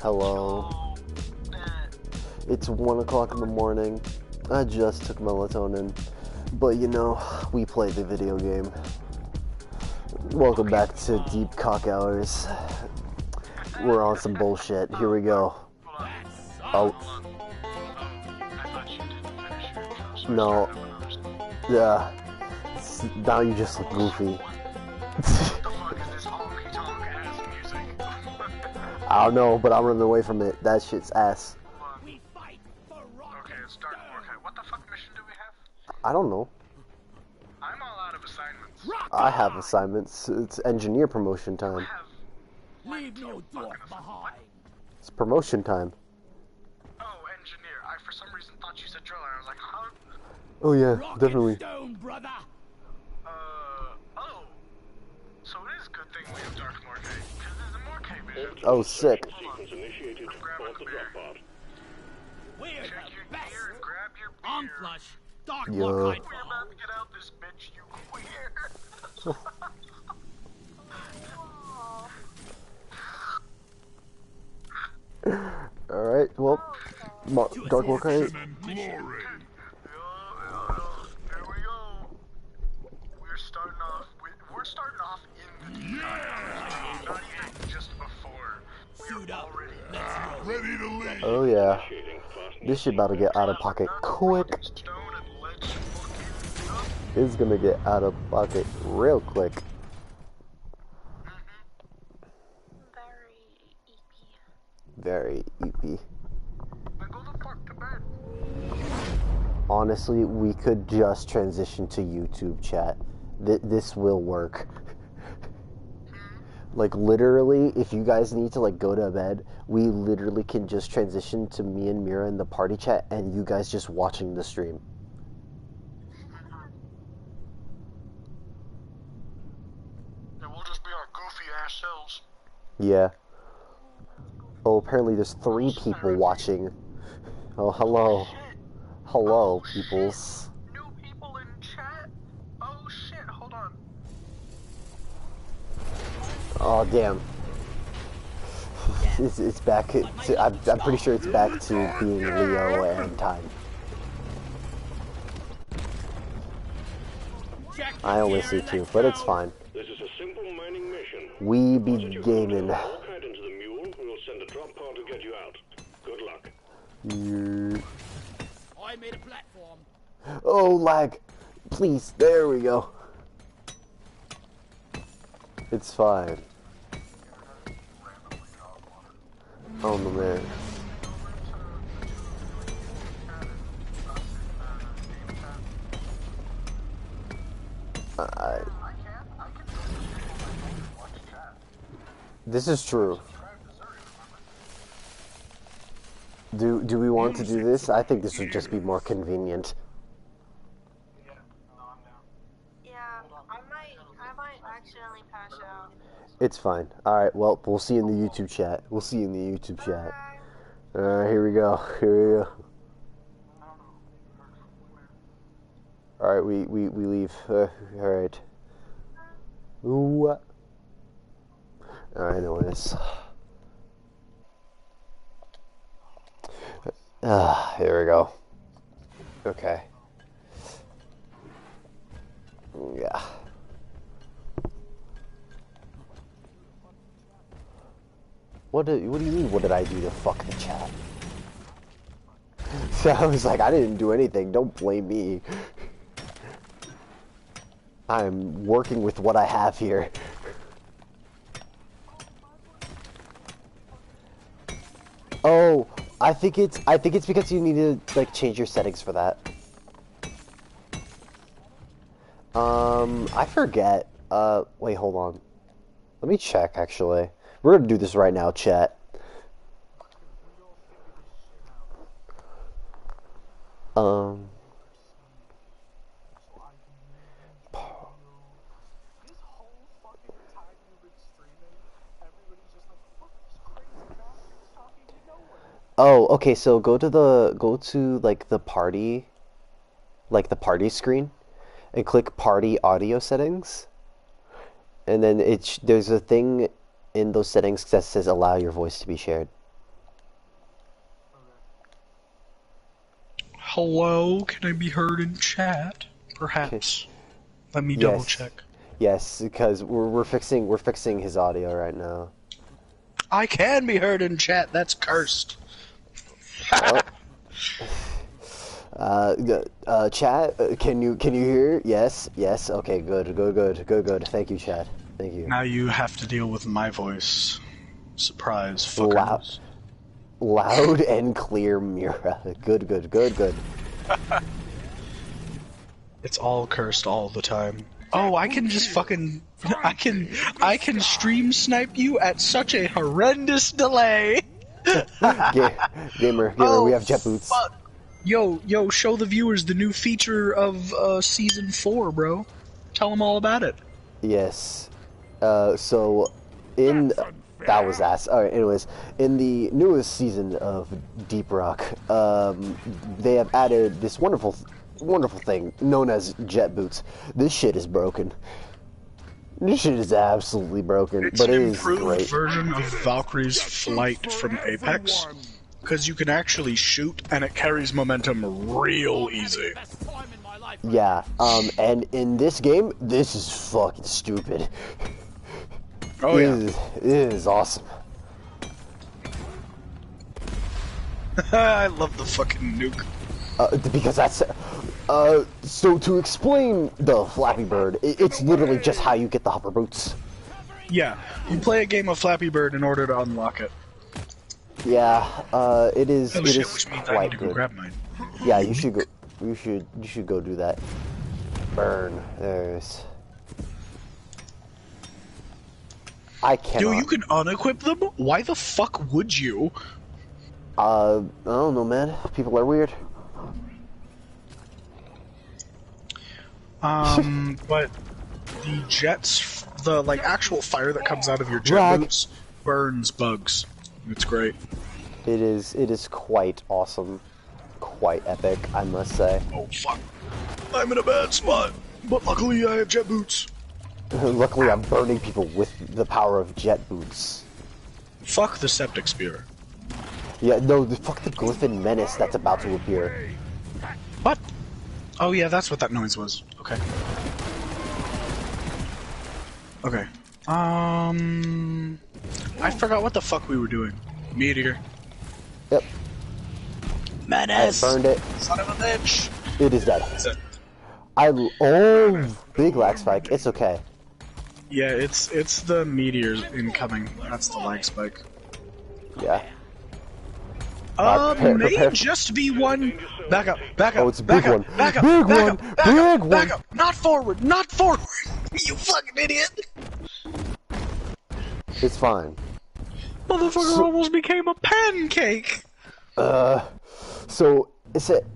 Hello. It's 1 o'clock in the morning. I just took melatonin. But you know, we play the video game. Welcome back to Deep Cock Hours. We're on some bullshit. Here we go. Oh. No. Yeah. Now you just look goofy. I don't know, but I'm running away from it. That shit's ass. Okay, it's Dark Mordecai. What the fuck mission do we have? I don't know. I'm all out of assignments. I have assignments. It's engineer promotion time. Leave no dwarf behind. It's promotion time. Oh, engineer. I for some reason thought you said driller. I was like, huh? Oh yeah, definitely. Stone, brother. Oh. So it is a good thing we have Dark Mordecai, because there's a Mordecai mission. Oh, sick. I'm grabbing the beer. We're Check the your best. gear and grab your beer. On flush. Dark Yo. Mordecai. We're about to get out this bitch, you queer. Alright, well, Dark Mordecai. Here we go. We're starting off in the not even just before. Suit up. Already Let's go. Ready to leave. Oh yeah. This shit about to get out of pocket quick. stone and let's fucking up. It's gonna get out of pocket real quick. Very eepy. Very eepy. Then go the fuck to bed. Honestly, we could just transition to YouTube chat. This will work. Like literally, if you guys need to like go to bed, we literally can just transition to me and Mira in the party chat and you guys just watching the stream. And we'll just be our goofy ass selves. Yeah. Oh, apparently there's 3 people watching. Oh, hello. Hello, peoples. New people in chat? Oh shit, hold on. Oh, damn. It's back to, I'm pretty sure it's back to being Leo and Time. I always see 2, but it's fine. This is a simple mining mission. We be gaming. Walk out into the mule. We'll send a drop pod to get you out. Good luck. I made a platform. Oh, lag. Please, there we go. It's fine. Oh, no, man. This is true. Do we want to do this? I think this would just be more convenient. Yeah, I might accidentally pass out. It's fine. Alright, well, we'll see you in the YouTube chat. We'll see you in the YouTube chat. Alright, here we go. Here we go. Alright, we leave. Alright. Ooh. Alright, anyways. Here we go. Okay. Yeah. What do you mean, what did I do to fuck the chat? So I was like, I didn't do anything, don't blame me. I'm working with what I have here. Oh, I think it's because you need to like change your settings for that. I forget. Wait, hold on. Let me check actually. We're gonna do this right now, chat. Oh, okay, so go to like the party screen and click party audio settings. And then there's a thing in those settings that says allow your voice to be shared. Hello, can I be heard in chat? Perhaps. Let me double check. Yes, because we're fixing his audio right now. I can be heard in chat. That's cursed. Chat, can you hear? Yes. Okay, good. Thank you, chat. Thank you. Now you have to deal with my voice. Surprise, fuckers. Loud and clear, Mira. Good. It's all cursed all the time. Oh, I can just fucking... I can stream snipe you at such a horrendous delay! Gamer, we have jet boots. Fuck. Yo, show the viewers the new feature of Season 4, bro. Tell them all about it. Yes. So, in... That was ass. Alright, anyways. In the newest season of Deep Rock, they have added this wonderful thing known as jet boots. This shit is broken. This shit is absolutely broken, It's but it an is improved great. version of Valkyrie's flight from Apex, because you can actually shoot and it carries momentum real easy. Best time in my life. Yeah, and in this game, this is fucking stupid. Oh yeah. It is awesome. I love the fucking nuke. Because that's... so to explain the Flappy Bird, it's literally just how you get the hover boots. Yeah, you play a game of Flappy Bird in order to unlock it. Yeah, it is, Oh it shit, is which means I quite need to go good. grab mine. Yeah, you should go, you should go do that. Burn, there's... I cannot... Dude, you can unequip them? Why the fuck would you? I don't know, man. People are weird. But the jets, the like actual fire that comes out of your jet Rag. boots burns bugs. It's great. It is quite awesome. Quite epic, I must say. Oh fuck. I'm in a bad spot. But luckily I have jet boots. Luckily, I'm burning people with the power of jet boots. Fuck the septic spear. Yeah, no, fuck the Glyphon Menace that's about to appear. What? Oh yeah, that's what that noise was. Okay. Okay. I forgot what the fuck we were doing. Meteor. Yep, I Menace! burned it. Son of a bitch! It is dead. Is it? Oh, big lag spike. It's okay. Yeah, it's the meteors incoming. That's the lag spike. Yeah. May prepare. just be one. Back up. Oh, it's a big back up, one. Back up. Big back one, up, back big up, one. Back up. Not forward. Not forward. You fucking idiot. It's fine. Motherfucker almost became a pancake. So,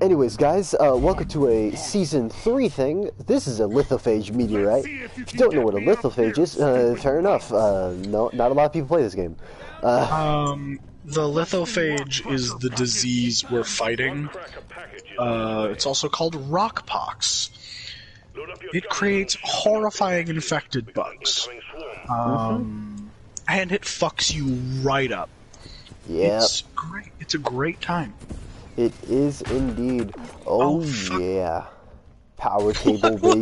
anyways, guys, welcome to a Season 3 thing. This is a lithophage meteorite. If you don't know what a lithophage is, fair enough. No, not a lot of people play this game. The lithophage is the disease we're fighting. It's also called rockpox. It creates horrifying infected bugs. And it fucks you right up. Yep, It's great. It's a great time. it is indeed. Oh, Oh, fuck. yeah. Power table, baby.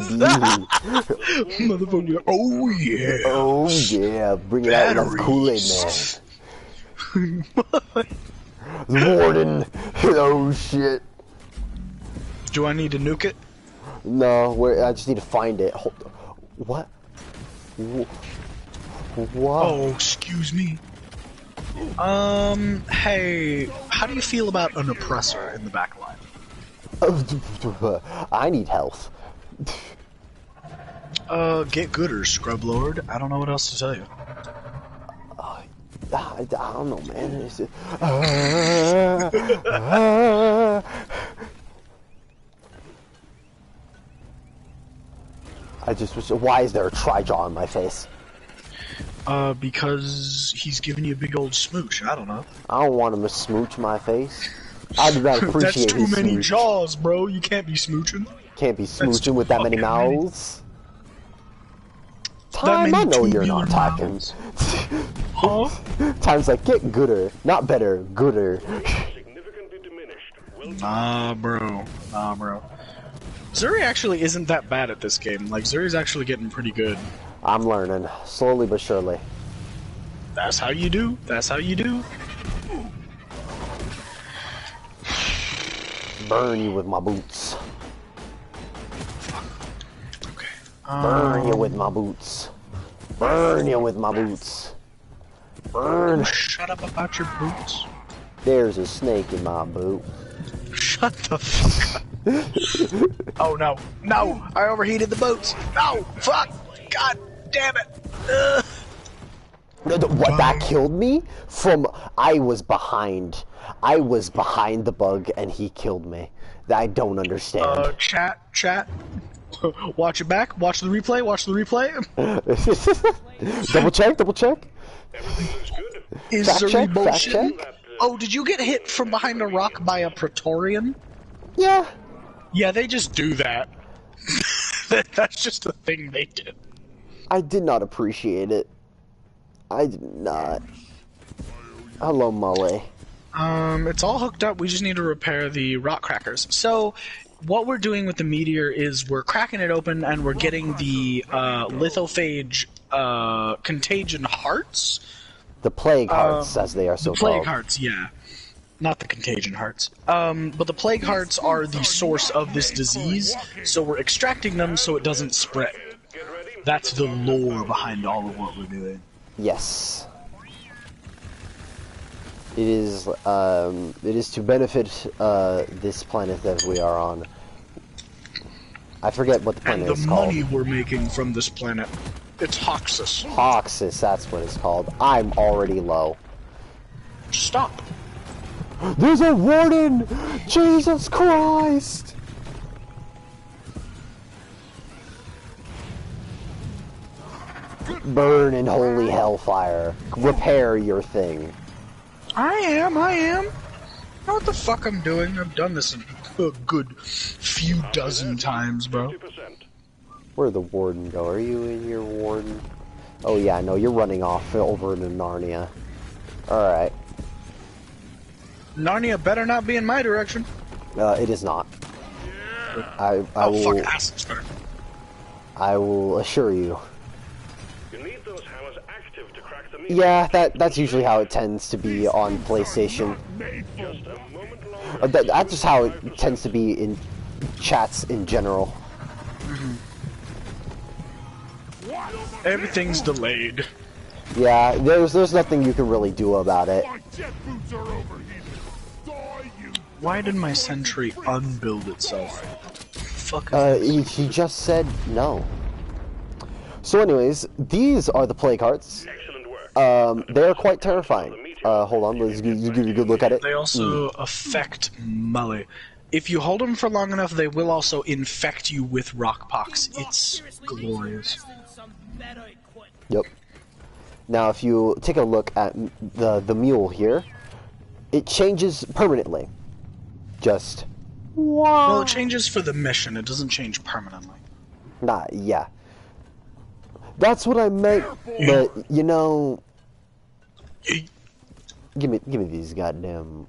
Motherfucker. Oh yeah. Oh, yeah. Bring it out with that Kool-Aid, man. The warden. Oh, shit. Do I need to nuke it? No, I just need to find it. What? What? Oh, excuse me. Hey, how do you feel about an oppressor in the back line? I need health. Get gooder, scrub lord. I don't know what else to tell you. I don't know, man. I just wish. Why is there a tri-jaw on my face? Because he's giving you a big old smooch. I don't know. I don't want him to smooch my face. I do not That's appreciate too his many smooch. jaws, bro. You can't be smooching. Can't be too smooching with that many fucking many. mouths. Time, many I know you're tubular not talking. mouths. Huh? Time's like, get gooder. Not better, gooder. Significantly diminished. Nah, bro. Nah, bro. Zuri actually isn't that bad at this game. Like, Zuri's actually getting pretty good. I'm learning, slowly but surely. That's how you do. That's how you do. Burn you with my boots. Okay. Burn you with my boots. Burn you with my boots. Burn. Shut up about your boots. There's a snake in my boot. Shut the fuck up. Oh no. No! I overheated the boots. No! Fuck! God damn it! Ugh. What, that killed me? I was behind. I was behind the bug and he killed me. I don't understand. Chat. Watch it back. Watch the replay. Watch the replay. Double check. Everything looks good. Is Fact Zuri check, fact bullshit? check. Oh, did you get hit from behind a rock by a Praetorian? Yeah. Yeah, they just do that. That's just a thing they do. I did not appreciate it. I did not. Hello, Molly. It's all hooked up. We just need to repair the rock crackers. So, what we're doing with the meteor is we're cracking it open and we're getting the lithophage contagion hearts. The plague hearts, as they are so The plague called. hearts, yeah. Not the contagion hearts. But the plague hearts are the source of this disease, so we're extracting them so it doesn't spread. Get ready. That's the lore behind all of what we're doing. Yes. It is to benefit this planet that we are on. I forget what the And planet the is called. money we're making from this planet, it's Hoxus. Hoxus, that's what it's called. I'm already low. Stop. There's a warden! Jesus Christ! Burn in holy hellfire. Repair your thing. I am. I know what the fuck I'm doing. I've done this a good few dozen times, bro. 50%. Where'd the warden go? Are you in here, warden? Oh yeah, no, you're running off over into Narnia. Alright. Narnia better not be in my direction. It is not. I Oh, will, fuck, acids better. I will assure you. You need those hammers active to crack the meat. Yeah, that's usually how it tends to be on PlayStation. Just a moment longer. That's just how it tends to be in chats in general. Everything's delayed. Yeah, there's nothing you can really do about it. Why did my sentry unbuild itself? Fuck. He just said no. So anyways, these are the plague hearts. Excellent work. They're quite terrifying. Hold on, let's give you a good look at it. They also affect Mully. If you hold them for long enough, they will also infect you with rockpox. It's glorious. Some better equipment. Yep. Now, if you take a look at the mule here, it changes permanently. Just Well, it changes for the mission. It doesn't change permanently. yeah. That's what I meant. But you know, give me these goddamn.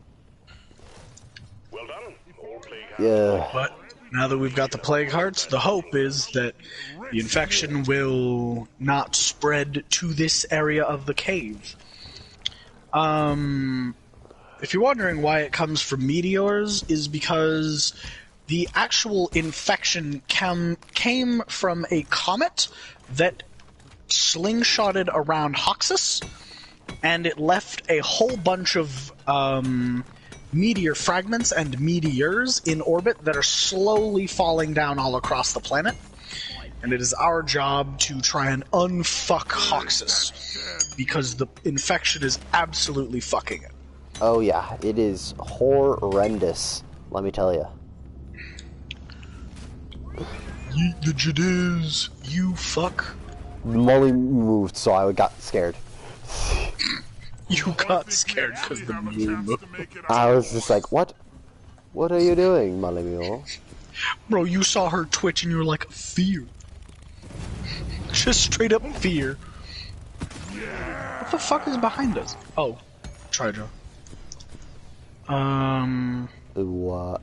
Well done. All plague Yeah. But now that we've got the plague hearts, the hope is that the infection will not spread to this area of the cave. If you're wondering why it comes from meteors, is because the actual infection came from a comet that slingshotted around Hoxus, and it left a whole bunch of meteor fragments and meteors in orbit that are slowly falling down all across the planet. And it is our job to try and unfuck Hoxus, because the infection is absolutely fucking it. Oh yeah, it is horrendous. Let me tell you. Yeet the jadiz, you fuck. Molly moved, so I got scared. You got scared because the mule moved. I was just like, what? What are you doing, Molly Mule? Bro, you saw her twitch and you were like, fear. Just straight up fear. What the fuck is behind us? Oh, Tridra. What?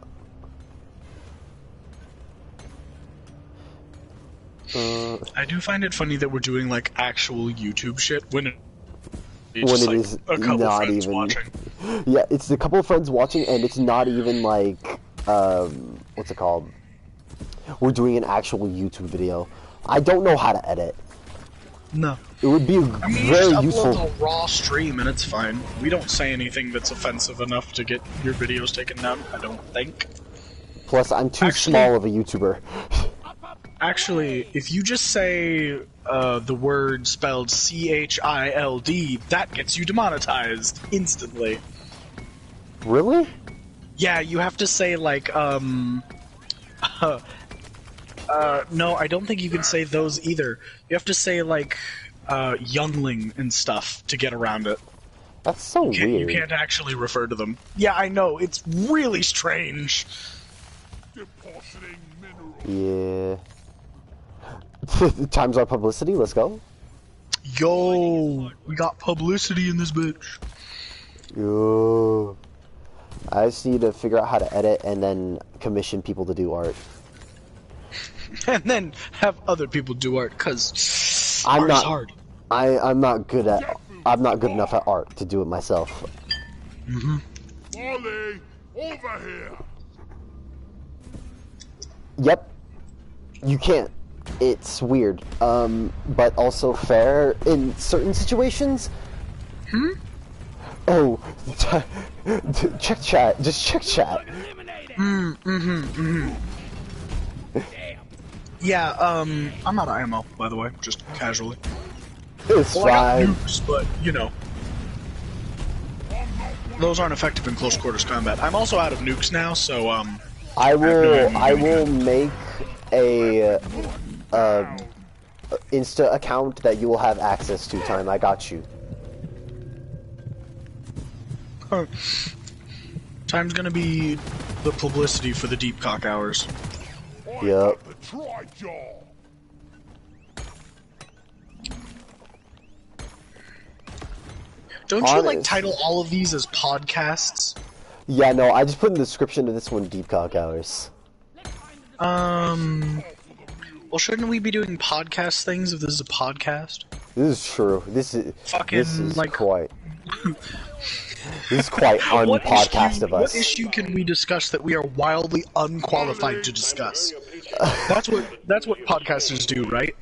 I do find it funny that we're doing like actual YouTube shit when it's When just, it like, is a couple not friends even. watching. Yeah, it's a couple of friends watching, and it's not even like, what's it called? We're doing an actual YouTube video. I don't know how to edit. No. It would be I mean, you very just useful. upload the raw stream and it's fine. We don't say anything that's offensive enough to get your videos taken down, I don't think. Plus, I'm too Actually- small of a YouTuber. Actually, if you just say the word spelled CHILD, that gets you demonetized instantly. Really? Yeah, you have to say like, no, I don't think you can say those either. You have to say like, youngling and stuff to get around it. That's so You weird. can't actually refer to them. Yeah, I know, it's really strange. Yeah. Times our publicity. Let's go. Yo, we got publicity in this bitch. Yo. I just need to figure out how to edit and then commission people to do art. And then have other people do art, cause I'm art is not- hard. I'm not good enough at art to do it myself. Wally, over here. Yep. You can't. It's weird. But also fair in certain situations. Oh, check chat. Just check chat. Yeah, I'm out of ammo, by the way, just casually. It's Well, I got fine. nukes, but, you know. Those aren't effective in close quarters combat. I'm also out of nukes now, so, I will. no I idea. will make a Insta account that you will have access to. Time. I got you. time's gonna be the publicity for the deep cock hours. Yep. The Tri-Jaw. Don't you, like, Honest. title all of these as podcasts? Yeah. No. I just put in the description of this one Deep Cock Hours. Well, shouldn't we be doing podcast things if this is a podcast? This is true. This is. Fucking, This is like- quite. This is quite unpodcast of What us. issue can we discuss that we are wildly unqualified to discuss? That's what podcasters do, right?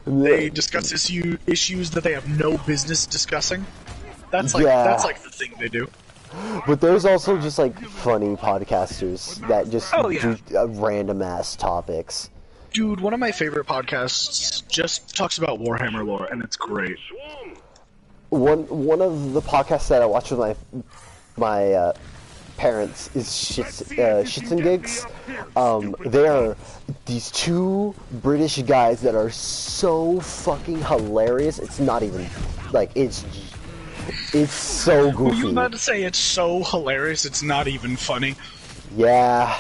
They discuss issues that they have no business discussing. That's like Yeah. that's like the thing they do. But there's also just like funny podcasters that just Oh, yeah. do random ass topics. Dude, one of my favorite podcasts just talks about Warhammer lore, and it's great. One of the podcasts that I watch with my parents is Shits and Gigs. They are these two British guys that are so fucking hilarious. It's not even like it's so Were you goofy. about to say it's so hilarious it's not even funny? Yeah.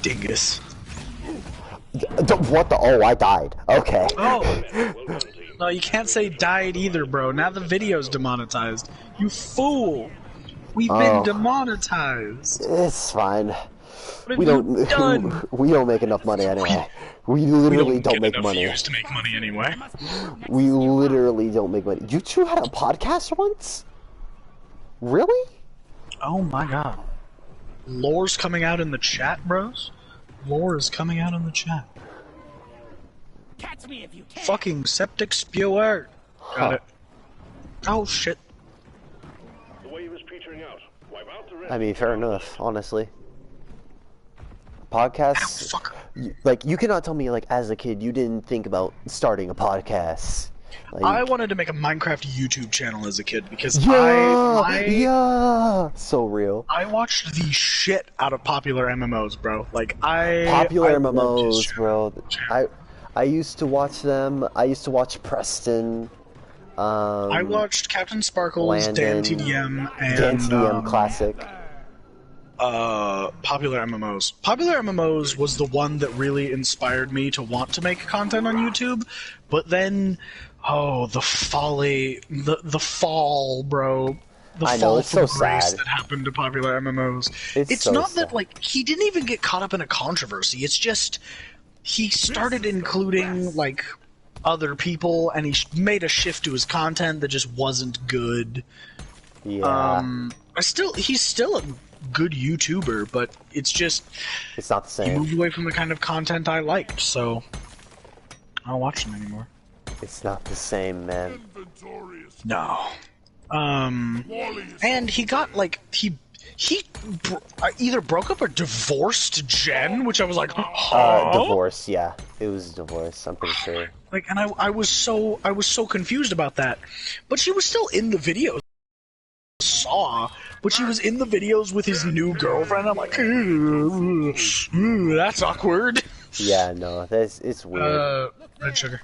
Dingus. What the? Oh, I died. Okay. Oh! No, you can't say died either, bro. Now the video's demonetized. You fool! We've been Oh. demonetized. It's fine. What have We you don't. done? We don't make enough money anyway. We literally we don't get make enough money. views to make money anyway. We literally don't make money. You two had a podcast once? Really? Oh my god. Lore's coming out in the chat, bros? Lore is coming out in the chat. Catch me if you can. Fucking septic spewer. Got it. Oh shit. The wave is petering out. Wipe out the rest. I mean, fair enough, honestly. Podcasts, Fuck. like, you cannot tell me, like, as a kid, you didn't think about starting a podcast. Like, I wanted to make a Minecraft YouTube channel as a kid because yeah, yeah, so real. I watched the shit out of popular MMOs, bro. Like Popular I loved his MMOs, channel. bro. I used to watch them. I used to watch Preston. I watched Captain Sparkles, Dan Landon, TDM, and Dan TDM Classic. Popular MMOs. Popular MMOs was the one that really inspired me to want to make content on YouTube, but then, oh, the folly, the fall, bro. the I know, fall it's so from grace sad. that happened to popular MMOs. It's so not sad. that, like, he didn't even get caught up in a controversy. It's just he started including, like, other people, and he made a shift to his content that just wasn't good. Yeah. He's still a good YouTuber, but it's just It's not the he same. moved away from the kind of content I liked, so I don't watch him anymore. It's not the same, man. Inventory is No. Wally is And he got, like, he either broke up or divorced Jen, which I was like, huh? Divorce, yeah. It was divorce, I'm pretty sure. Like, and I was so confused about that. But she was still in the videos. But she was in the videos with his new girlfriend. I'm like, that's awkward. Yeah, no, it's weird. Red sugar.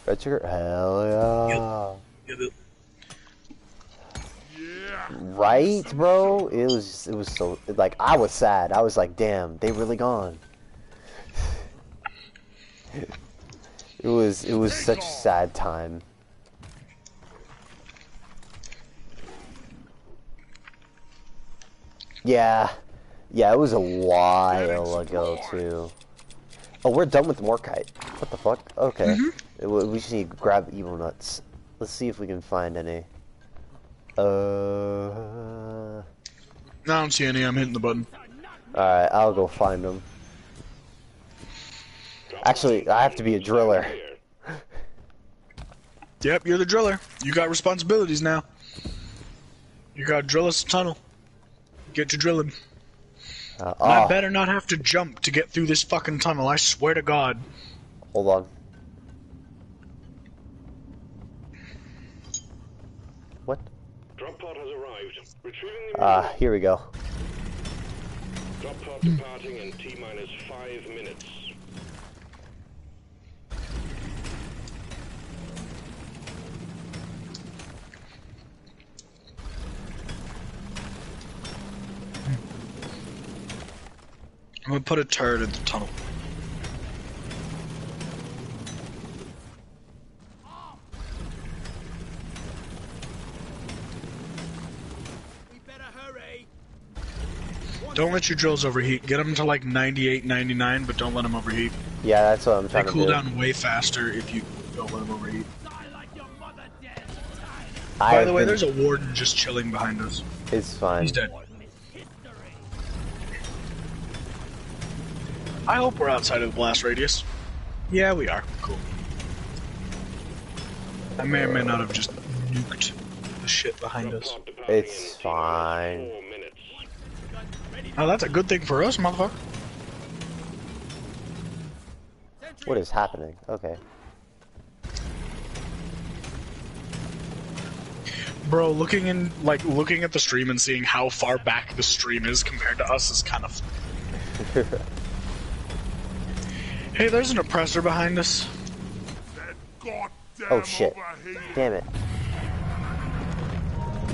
Red sugar? Hell yeah. Right, bro? It was so, like, I was sad. I was like, damn, they really gone. It was such a sad time. Yeah. Yeah, it was a while ago, too. Oh, we're done with Morkite. What the fuck? Okay. We just need to grab evil nuts. Let's see if we can find any. I don't see any. I'm hitting the button. Alright, I'll go find them. Actually, I have to be a driller. Yep, you're the driller. You got responsibilities now. You gotta drill us a tunnel. Get to drilling. I better not have to jump to get through this fucking tunnel, I swear to God. Hold on. What? Drop pod has arrived. Retrieving the Here we go. drop pod departing in T-minus 5 minutes. I'm gonna put a turret in the tunnel. We better hurry. Don't let your drills overheat. Get them to like 98, 99, but don't let them overheat. Yeah, that's what I'm They trying to cool do. down way faster if you don't let them overheat. Die like your mother dead. By the way, there's a warden just chilling behind us. It's fine. He's dead. I hope we're outside of the blast radius. Yeah, we are. Cool. I may or may not have just nuked the shit behind us. Pod departing It's in fine. T-minus 4 minutes. Oh, that's a good thing for us, motherfucker. What is happening? Okay. Bro, looking at the stream and seeing how far back the stream is compared to us is kind of... Hey, there's an oppressor behind us. that goddamn Oh shit. overheating. Damn it.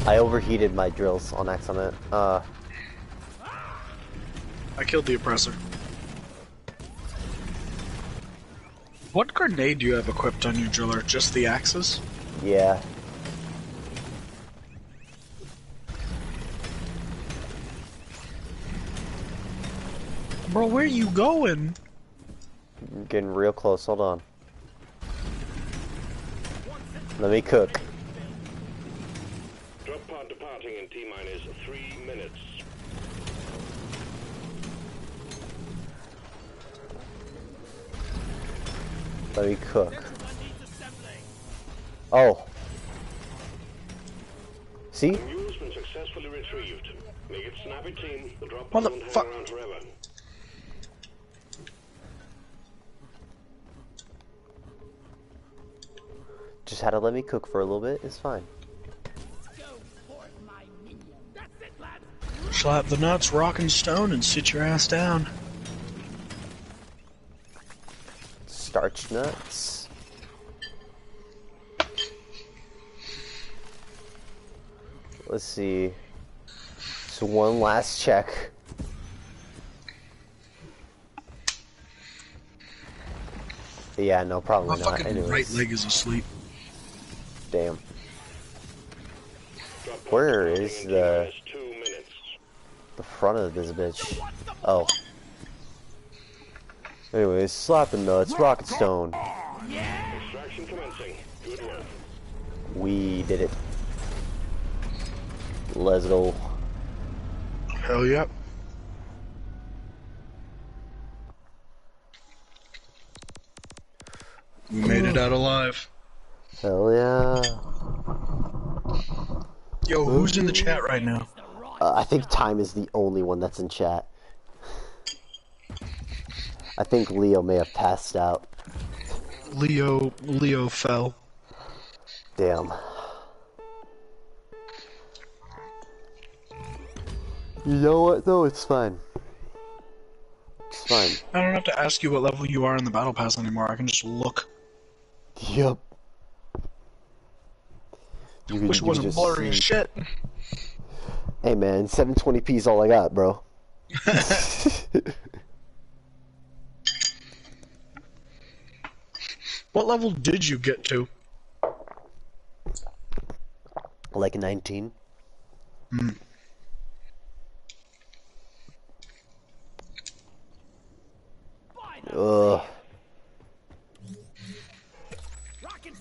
I overheated my drills on accident. I killed the oppressor. What grenade do you have equipped on your driller? Just the axes? Yeah. Bro, where you going? I'm getting real close. Hold on. Let me cook. Drop pod departing in T-minus 3 minutes. Let me cook. Oh. See? Mule's been successfully retrieved. Make it snappy, team. The drop pod won't hang Motherfuck. around forever. Just had to let me cook for a little bit. It's fine. Go for it, my minion. That's it, lad. Slap the nuts, rock and stone, and sit your ass down. Starch nuts. Let's see. So one last check. Yeah, no, My probably not. fucking Anyways. right leg is asleep. Damn. Drop pod Where is the T-minus 2 minutes. front of this bitch? Oh. Anyways, slapping nuts, rocket stone. Extraction commencing. Good work. We did it. Let's go. Hell yeah. We made it out alive. Hell yeah. Yo, who's in the chat right now? I think Time is the only one that's in chat. I think Leo may have passed out. Leo fell. Damn. You know what though? It's fine. It's fine. I don't have to ask you what level you are in the battle pass anymore. I can just look. Yup. Wish it wasn't blurry as shit. Hey man, 720p is all I got, bro. What level did you get to? Like 19. Ugh.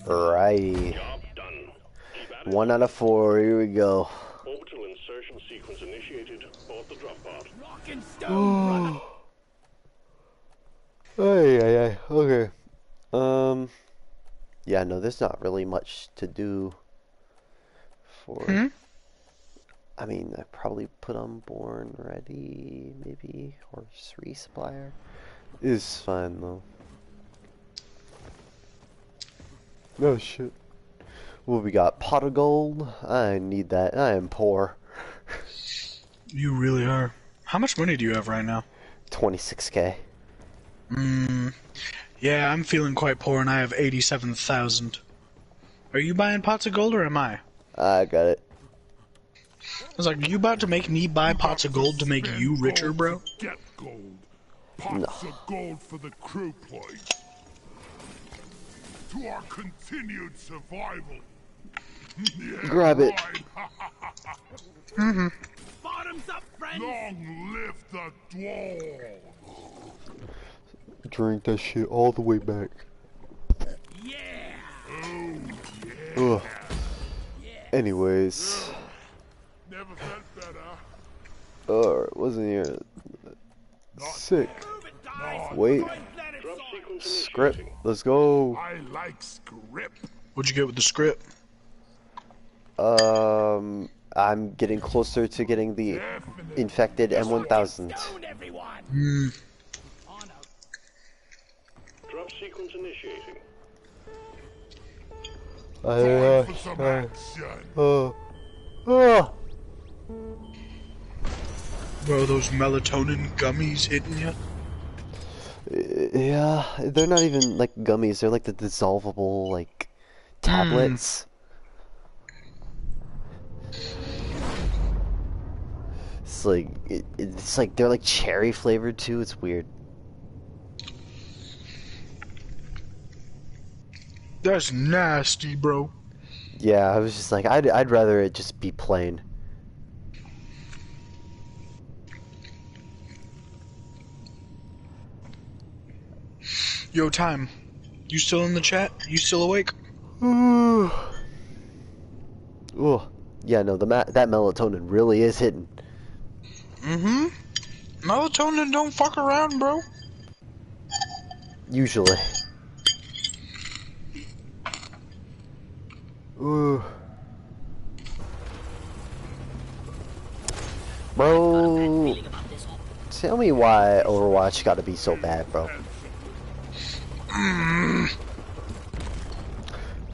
Righty. Job done. Keep at it. 1 out of 4, here we go. Orbital insertion sequence initiated. Board the drop pod. Rock and stone, brother. Ay. Okay. Yeah, no, there's not really much to do for... I mean, I probably put on Born Ready, maybe, or Resupplier. It's fine, though. Oh, shit. Well, we got Pot of Gold. I need that. I am poor. You really are. How much money do you have right now? 26k. Yeah, I'm feeling quite poor and I have 87,000. Are you buying pots of gold or am I? I got it. I was like, you about to make me buy pots of gold to make you richer, bro? Get gold. Pots of gold for the crew point. To our continued survival. Yeah, Grab it. right. Bottoms up, friends. Long live the dwarf. Drink that shit all the way back. Yeah. Ugh. Anyways. Never felt better. It wasn't here. Sick. Move it, guys. Wait. Join planet Drop Soil. sequence Script. initiating. Let's go. I like script. What'd you get with the script? I'm getting closer to getting the infected M1000. Stone, everyone. On out. Drop sequence initiating. Time for some action. Bro, those melatonin gummies hitting you? Yeah, they're not even like gummies. They're like the dissolvable like tablets. It's like it's like they're like cherry flavored too. It's weird. That's nasty, bro. Yeah, I was just like I'd rather it just be plain. Yo, Time. You still in the chat? You still awake? Ooh. Yeah, no, that melatonin really is hitting. Melatonin don't fuck around, bro. Usually. Ooh. Bro, tell me why Overwatch got to be so bad, bro.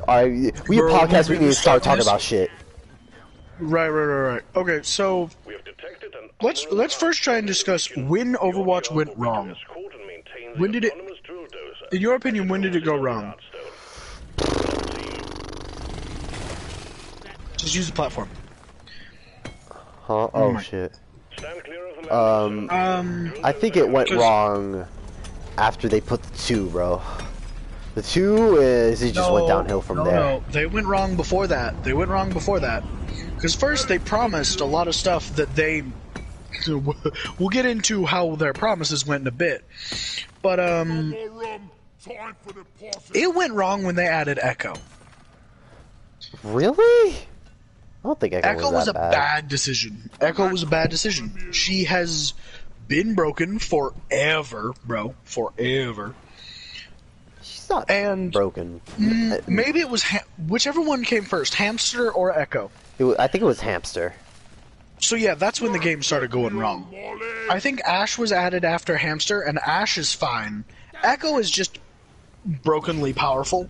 Alright, we a Bro, podcast, we we need to start talking this. about shit. Right. Okay, so We have detected an let's first try and discuss when Overwatch went wrong. escort and maintain the When did it- autonomous drill dozer. In your opinion, when did it go wrong? Just use the platform. Huh? Oh, my- shit. Stand clear of the landing zone. I think it went 'Cause- wrong after they put the 2, bro. The 2 is, it just went downhill from there. No, they went wrong before that. Because first they promised a lot of stuff that they... We'll get into how their promises went in a bit. But, it went wrong when they added Echo. Really? I don't think Echo was a bad decision. Echo was a bad decision. She has been broken forever, bro. Forever. She's not And broken. maybe it was whichever one came first, Hamster or Echo. I think it was Hamster. So yeah, that's when the game started going wrong. I think Ash was added after Hamster, and Ash is fine. Echo is just brokenly powerful,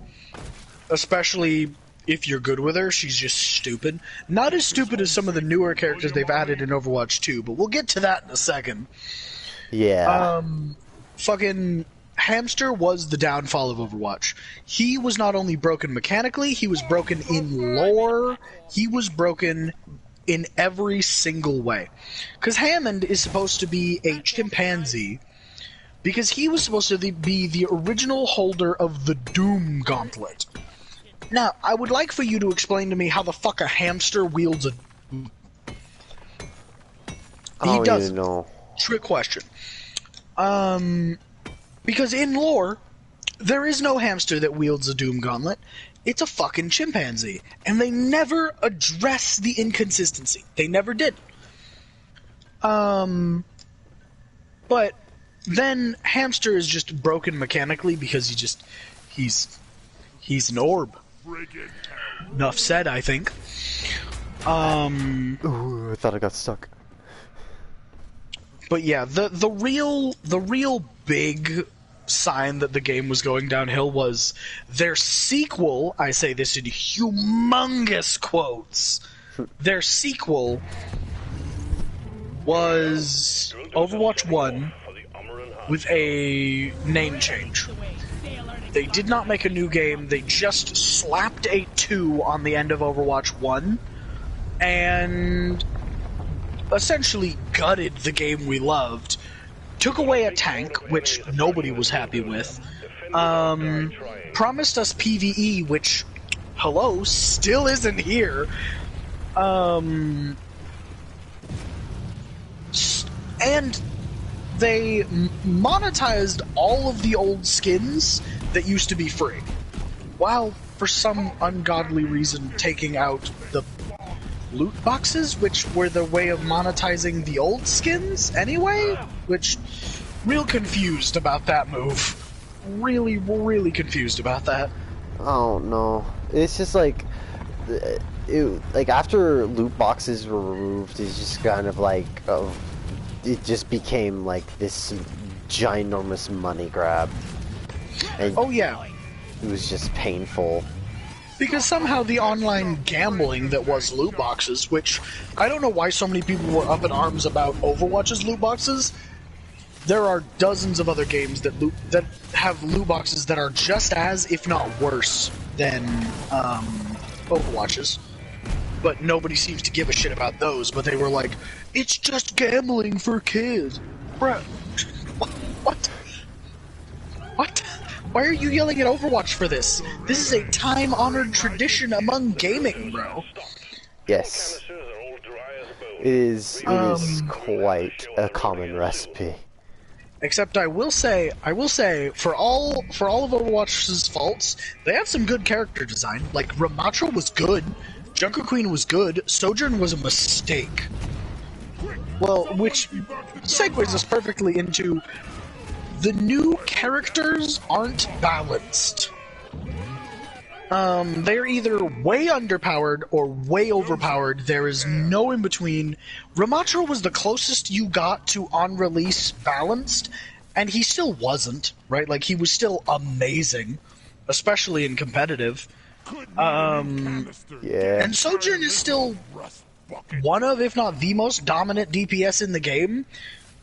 especially if you're good with her. She's just stupid. Not as stupid as some of the newer characters they've added in Overwatch 2, but we'll get to that in a second. Yeah. Fucking Hamster was the downfall of Overwatch. He was not only broken mechanically, he was broken in lore, he was broken in every single way. Because Hammond is supposed to be a chimpanzee, because he was supposed to be the original holder of the Doom Gauntlet. Now, I would like for you to explain to me how the fuck a hamster wields a... I don't even know. Trick question. Because in lore, there is no hamster that wields a Doom Gauntlet. It's a fucking chimpanzee. And they never address the inconsistency. They never did. But then Hamster is just broken mechanically because he's an orb. Enough said, I think. Ooh, I thought I got stuck. But yeah, the real big sign that the game was going downhill was their sequel. I say this in humongous quotes. Their sequel was Overwatch 1 with a name change. They did not make a new game. They just slapped a 2 on the end of Overwatch 1 and essentially gutted the game we loved. Took away a tank, which nobody was happy with. Promised us PvE, which, hello, still isn't here. And they monetized all of the old skins that used to be free, while for some ungodly reason taking out the loot boxes, which were the way of monetizing the old skins anyway, which, real confused about that move. Really confused about that. I don't know. It's just like, after loot boxes were removed, it's just kind of like, it just became like this ginormous money grab. And oh yeah. It was just painful. Because somehow the online gambling that was loot boxes, which I don't know why so many people were up in arms about Overwatch's loot boxes. There are dozens of other games that have loot boxes that are just as, if not worse, than Overwatch's. But nobody seems to give a shit about those. But they were like, it's just gambling for kids, bruh. What? What? Why are you yelling at Overwatch for this? This is a time-honored tradition among gaming, bro. Yes. It is quite a common recipe. Except I will say, for all of Overwatch's faults, they have some good character design. Like, Ramattra was good, Junker Queen was good, Sojourn was a mistake. Well, which segues us perfectly into... the new characters aren't balanced. They're either way underpowered or way overpowered. There is no in between. Ramattra was the closest you got to on-release balanced, and he still wasn't, right? Like, he was still amazing, especially in competitive. Yeah. And Sojourn is still one of, if not the most dominant DPS in the game.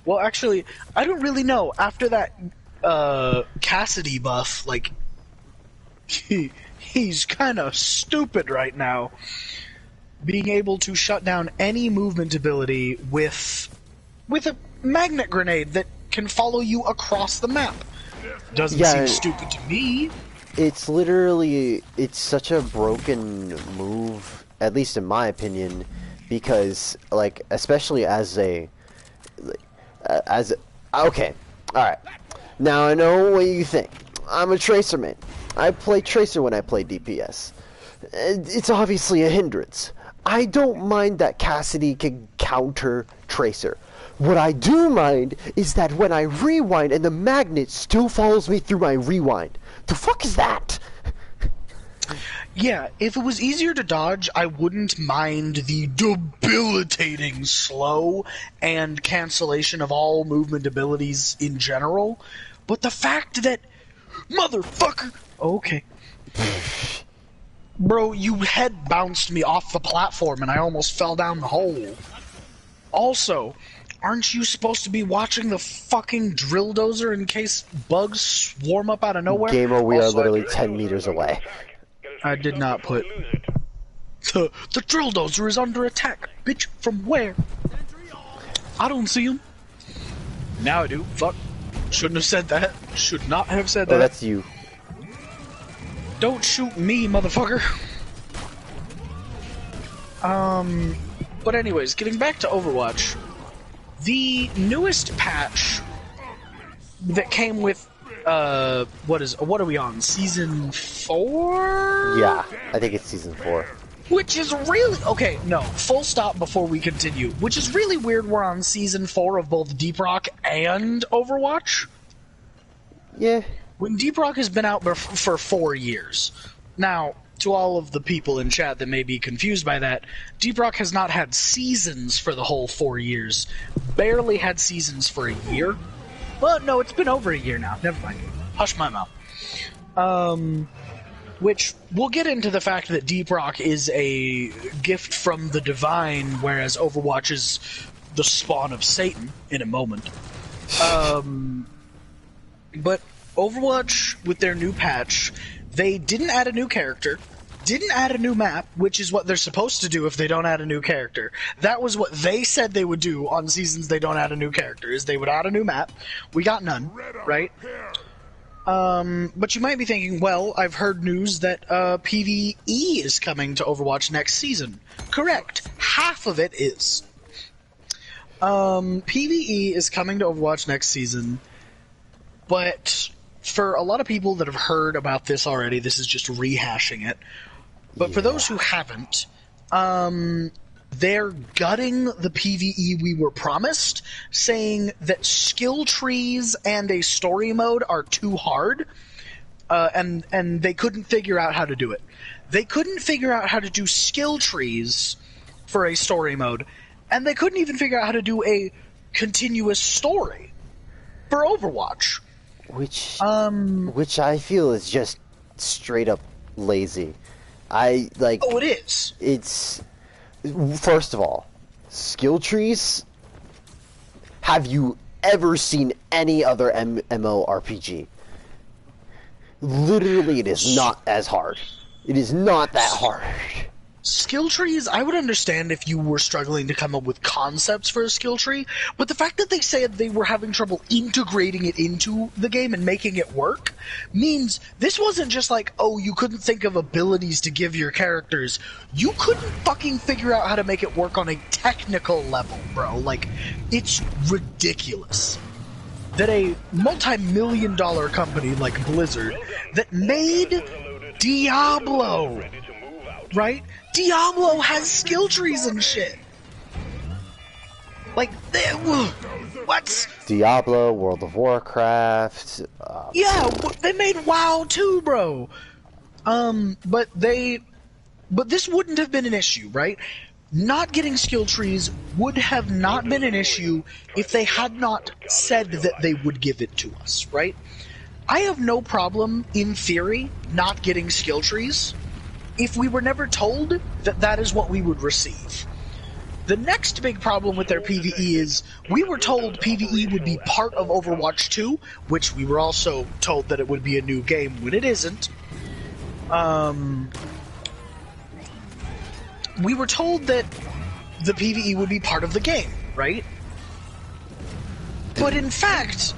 Well, actually, I don't really know. After that Cassidy buff, like, he's kind of stupid right now. Being able to shut down any movement ability with a magnet grenade that can follow you across the map. Doesn't seem stupid to me. It's literally, it's such a broken move at least in my opinion, because like especially okay, alright. Now I know what you think. I'm a Tracer man. I play Tracer when I play DPS. It's obviously a hindrance. I don't mind that Cassidy can counter Tracer. What I do mind is that when I rewind and the magnet still follows me through my rewind. The fuck is that? Yeah, if it was easier to dodge, I wouldn't mind the debilitating slow and cancellation of all movement abilities in general. But the fact that... Motherfucker! Okay. Bro, you head bounced me off the platform and I almost fell down the hole. Also, aren't you supposed to be watching the fucking drill dozer in case bugs swarm up out of nowhere? Gamer, we are literally 10 meters away. I did not put... The drill dozer is under attack. Bitch, from where? I don't see him. Now I do. Fuck. Shouldn't have said that. Should not have said that. Oh, that's you. Don't shoot me, motherfucker. But anyways, getting back to Overwatch, the newest patch that came with, what are we on? Season 4? Yeah, I think it's Season 4. Which is really... Okay, no, full stop before we continue. Which is really weird we're on Season 4 of both Deep Rock and Overwatch. Yeah. When Deep Rock has been out for 4 years. Now, to all of the people in chat that may be confused by that, Deep Rock has not had seasons for the whole 4 years. Barely had seasons for a year. Well, no, it's been over a year now. Never mind. Hush my mouth. Which, we'll get into the fact that Deep Rock is a gift from the divine, whereas Overwatch is the spawn of Satan in a moment. But Overwatch, with their new patch, they didn't add a new character, didn't add a new map, which is what they're supposed to do if they don't add a new character. That was what they said they would do on seasons they don't add a new character, is they would add a new map. We got none, right? But you might be thinking, well, I've heard news that PvE is coming to Overwatch next season. Correct. Half of it is. PvE is coming to Overwatch next season, but for a lot of people that have heard about this already, this is just rehashing it. But for those who haven't, they're gutting the PvE we were promised, saying that skill trees and a story mode are too hard, and they couldn't figure out how to do it. They couldn't figure out how to do skill trees for a story mode, and they couldn't even figure out how to do a continuous story for Overwatch. Which I feel is just straight up lazy. Oh, it is. It's... First of all, skill trees. Have you ever seen any other MMORPG? Literally, it is not as hard. It is not that hard. Skill trees, I would understand if you were struggling to come up with concepts for a skill tree, but the fact that they said they were having trouble integrating it into the game and making it work means this wasn't just like, oh, you couldn't think of abilities to give your characters. You couldn't fucking figure out how to make it work on a technical level, bro. Like, it's ridiculous that a multi-million-dollar company like Blizzard that made Diablo, right? Diablo has skill trees and shit. Like, what? Diablo, World of Warcraft. Yeah, they made WoW too, bro. But this wouldn't have been an issue, right? Not getting skill trees would have not been an issue if they had not said that they would give it to us, right? I have no problem, in theory, not getting skill trees if we were never told that that is what we would receive. The next big problem with their PvE is we were told PvE would be part of Overwatch 2, which we were also told that it would be a new game when it isn't. We were told that the PvE would be part of the game, right? But in fact,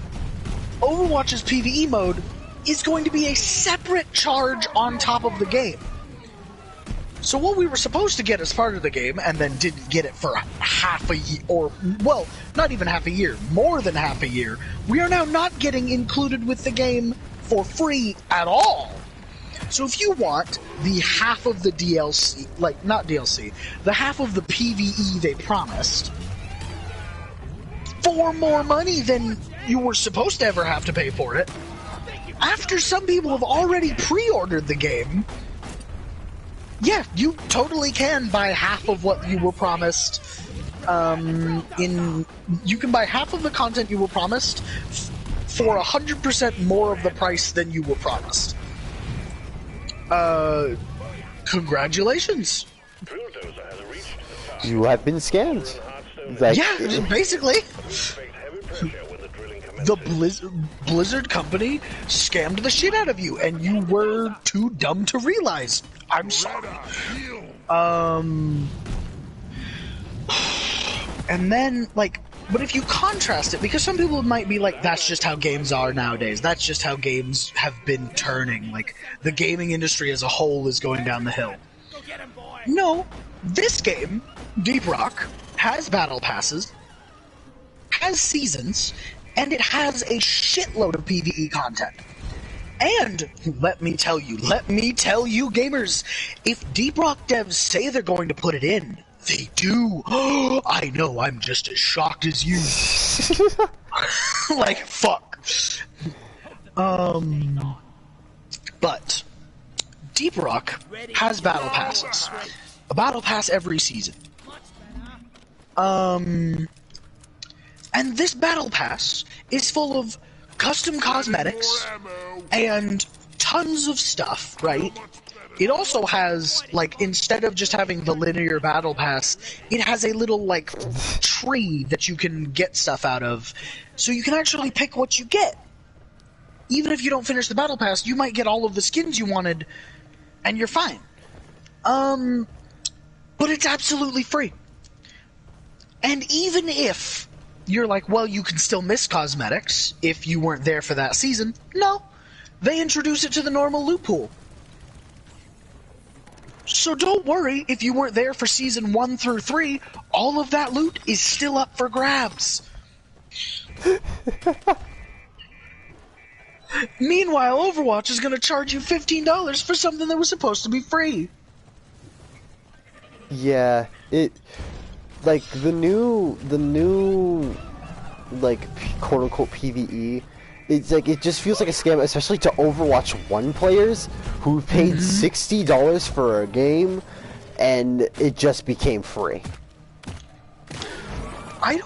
Overwatch's PvE mode is going to be a separate charge on top of the game. So what we were supposed to get as part of the game, and then didn't get it for half a year, or, well, not even half a year, more than half a year, we are now not getting included with the game for free at all. So if you want the half of the DLC, like, not DLC, the half of the PvE they promised, for more money than you were supposed to ever have to pay for it, after some people have already pre-ordered the game, yeah, you totally can buy half of what you were promised. You can buy half of the content you were promised for 100% more of the price than you were promised. Congratulations. You have been scammed. Like, Yeah, basically. The Blizzard company scammed the shit out of you, and you were too dumb to realize. I'm sorry. And then, like, but if you contrast it, because some people might be like, that's just how games are nowadays. That's just how games have been turning. Like, the gaming industry as a whole is going down the hill. No, this game, Deep Rock, has battle passes, has seasons, and it has a shitload of PvE content. And let me tell you, gamers, if Deep Rock devs say they're going to put it in, they do. I know, I'm just as shocked as you. Like, fuck. But Deep Rock has battle passes. A battle pass every season. And this battle pass is full of custom cosmetics and tons of stuff, right? It also has, like, instead of just having the linear battle pass, it has a little, like, tree that you can get stuff out of, so you can actually pick what you get. Even if you don't finish the battle pass, you might get all of the skins you wanted, and you're fine. But it's absolutely free. And even if you're like, well, you can still miss cosmetics if you weren't there for that season. No, they introduce it to the normal loot pool. So don't worry if you weren't there for season 1 through 3, all of that loot is still up for grabs. Meanwhile, Overwatch is going to charge you $15 for something that was supposed to be free. yeah, like, the new, like, quote-unquote PvE, it's like, it just feels like a scam, especially to Overwatch 1 players who paid $60 for a game, and it just became free. I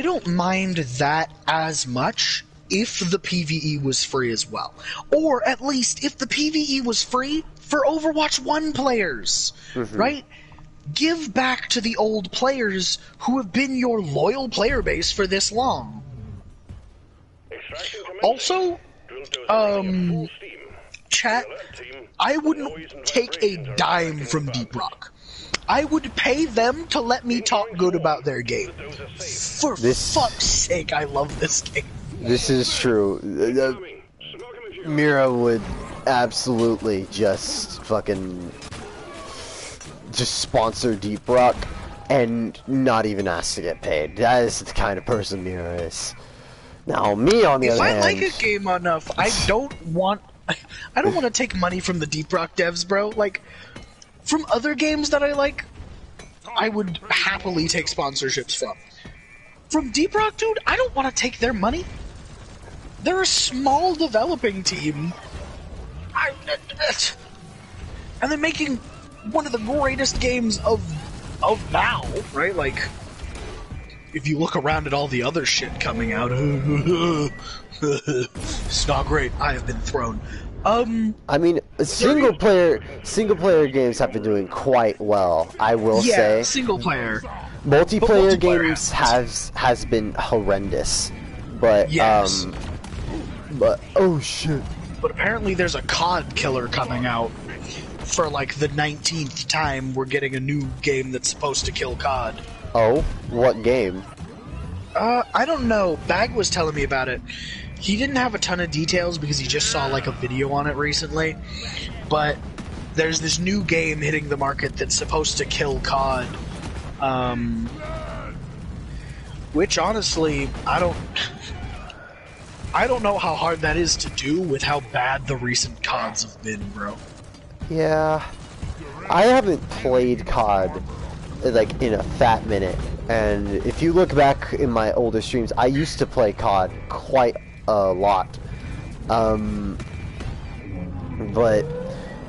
don't mind that as much if the PvE was free as well. Or at least if the PvE was free for Overwatch 1 players, right? Give back to the old players who have been your loyal player base for this long. Also, chat, I wouldn't take a dime from Deep Rock. I would pay them to let me talk good about their game. For fuck's sake, I love this game. This is true. Mira would absolutely just fucking just sponsor Deep Rock and not even ask to get paid. That is the kind of person Mira is. Now, me on the other hand, if I like a game enough, I don't want to take money from the Deep Rock devs, bro. Like, from other games that I like, I would happily take sponsorships from. From Deep Rock, dude, I don't want to take their money. They're a small developing team. And they're making one of the greatest games of now, right? Like, if you look around at all the other shit coming out, it's not great. I have been thrown. I mean, single player games have been doing quite well, I will say. Yeah, single player. Multiplayer games has been horrendous, but yes. But oh shit. But apparently there's a COD killer coming out for like the 19th time. We're getting a new game that's supposed to kill COD. Oh, what game? I don't know. Bag was telling me about it. He didn't have a ton of details because he just saw like a video on it recently. But there's this new game hitting the market that's supposed to kill COD. Which honestly, I don't know how hard that is to do with how bad the recent CODs have been, bro. Yeah, I haven't played COD like in a fat minute, and if you look back in my older streams, I used to play COD quite a lot. But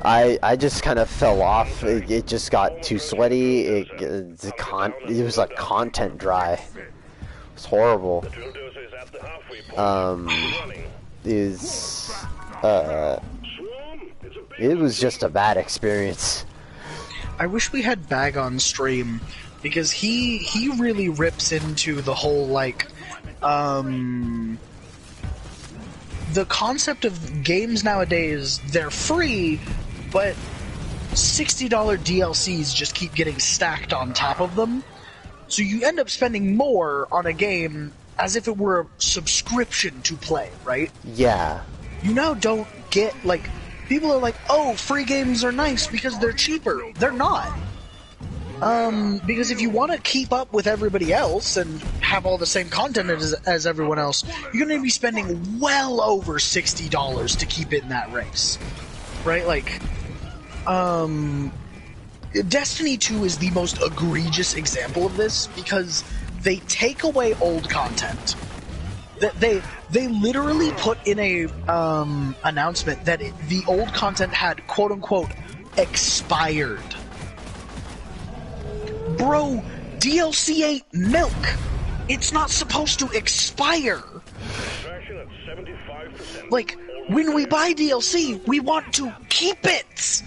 I just kind of fell off. It just got too sweaty. It was like content dry. It's horrible. It was just a bad experience. I wish we had Bag on stream, because he really rips into the whole, like, the concept of games nowadays. They're free, but $60 DLCs just keep getting stacked on top of them. So you end up spending more on a game as if it were a subscription to play, right? Yeah. You now don't get, like, people are like, oh, free games are nice because they're cheaper. They're not. Because if you want to keep up with everybody else and have all the same content as everyone else, you're going to be spending well over $60 to keep in that race. Right? Like, Destiny 2 is the most egregious example of this, because they take away old content. They literally put in a announcement that the old content had, quote-unquote, expired. Bro, DLC ain't milk. It's not supposed to expire. Like, when we buy DLC, we want to keep it.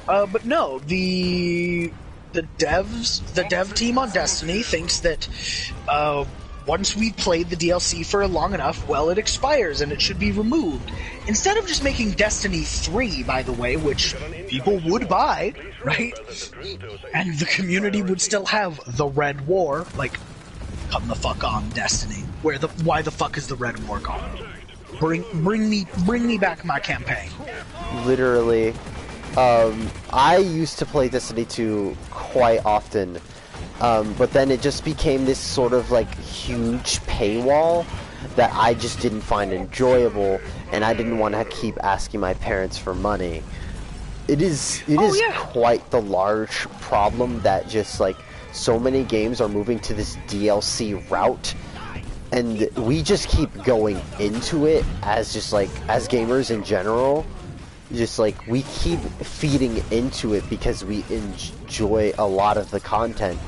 But no, the dev team on Destiny thinks that once we've played the DLC for long enough, well, it expires and it should be removed. Instead of just making Destiny 3, by the way, which people would buy, right? And the community would still have the Red War, like, come the fuck on, Destiny. Why the fuck is the Red War gone? Bring me back my campaign. Literally. I used to play Destiny 2 quite often, but then it just became this sort of like huge paywall that I just didn't find enjoyable, and I didn't want to keep asking my parents for money. It is quite the large problem that just like so many games are moving to this DLC route, and we just keep going into it as just like, as gamers in general. Just like, we keep feeding into it because we enjoy a lot of the content.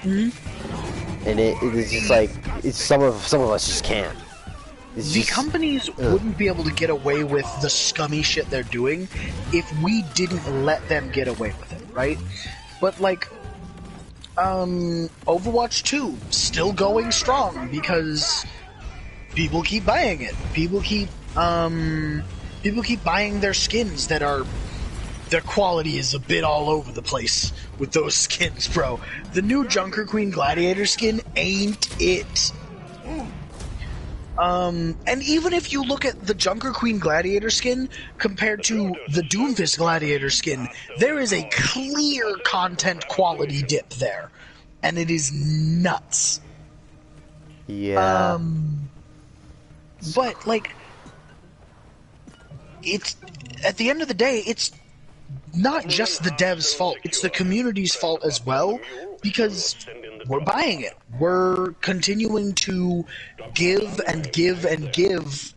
And it is just like, it's some of us just can't. Companies wouldn't be able to get away with the scummy shit they're doing if we didn't let them get away with it, right? But like, Overwatch 2 still going strong because people keep buying it. People keep buying their skins that are... Their quality is a bit all over the place with those skins, bro. The new Junker Queen Gladiator skin ain't it. And even if you look at the Junker Queen Gladiator skin compared to the Doomfist Gladiator skin, there is a clear content quality dip there. And it is nuts. Yeah. But, like... It's... At the end of the day, it's not just the devs' fault, it's the community's fault as well, because we're buying it. We're continuing to give and give and give,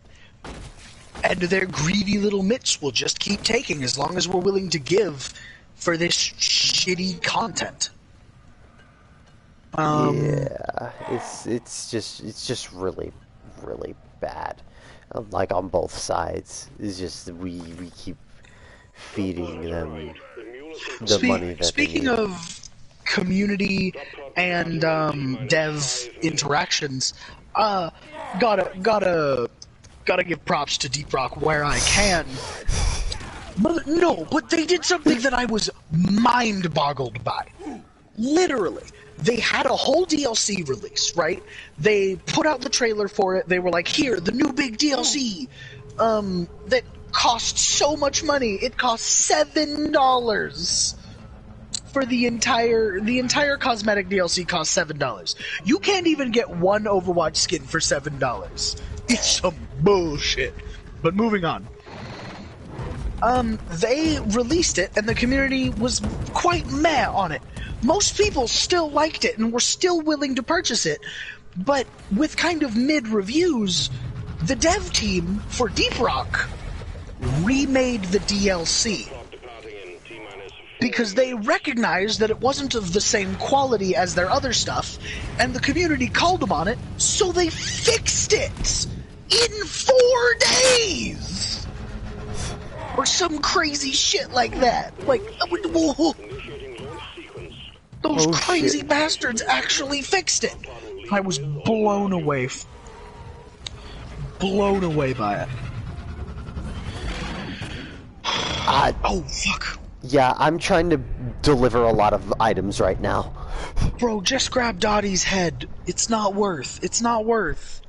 and their greedy little mitts will just keep taking as long as we're willing to give for this shitty content. Yeah, it's just really, really bad. Like, on both sides. It's just, we keep feeding them the money that Speaking they need. of community and dev interactions, gotta give props to Deep Rock where I can. But they did something that I was mind-boggled by. Literally. They had a whole DLC release, right? They put out the trailer for it. They were like, here, the new big DLC. That cost so much money. It cost $7 for the entire cosmetic DLC. Cost $7. You can't even get one Overwatch skin for $7. It's some bullshit. But moving on. They released it, and the community was quite meh on it. Most people still liked it and were still willing to purchase it, but with kind of mid-reviews, the dev team for Deep Rock remade the DLC because they recognized that it wasn't of the same quality as their other stuff, and the community called them on it, so they fixed it in 4 days! Or some crazy shit like that. Like, whoa. Those crazy bastards actually fixed it. I was blown away. Blown away by it. Oh, fuck. Yeah, I'm trying to deliver a lot of items right now. Bro, just grab Dottie's head. It's not worth. It's not worth.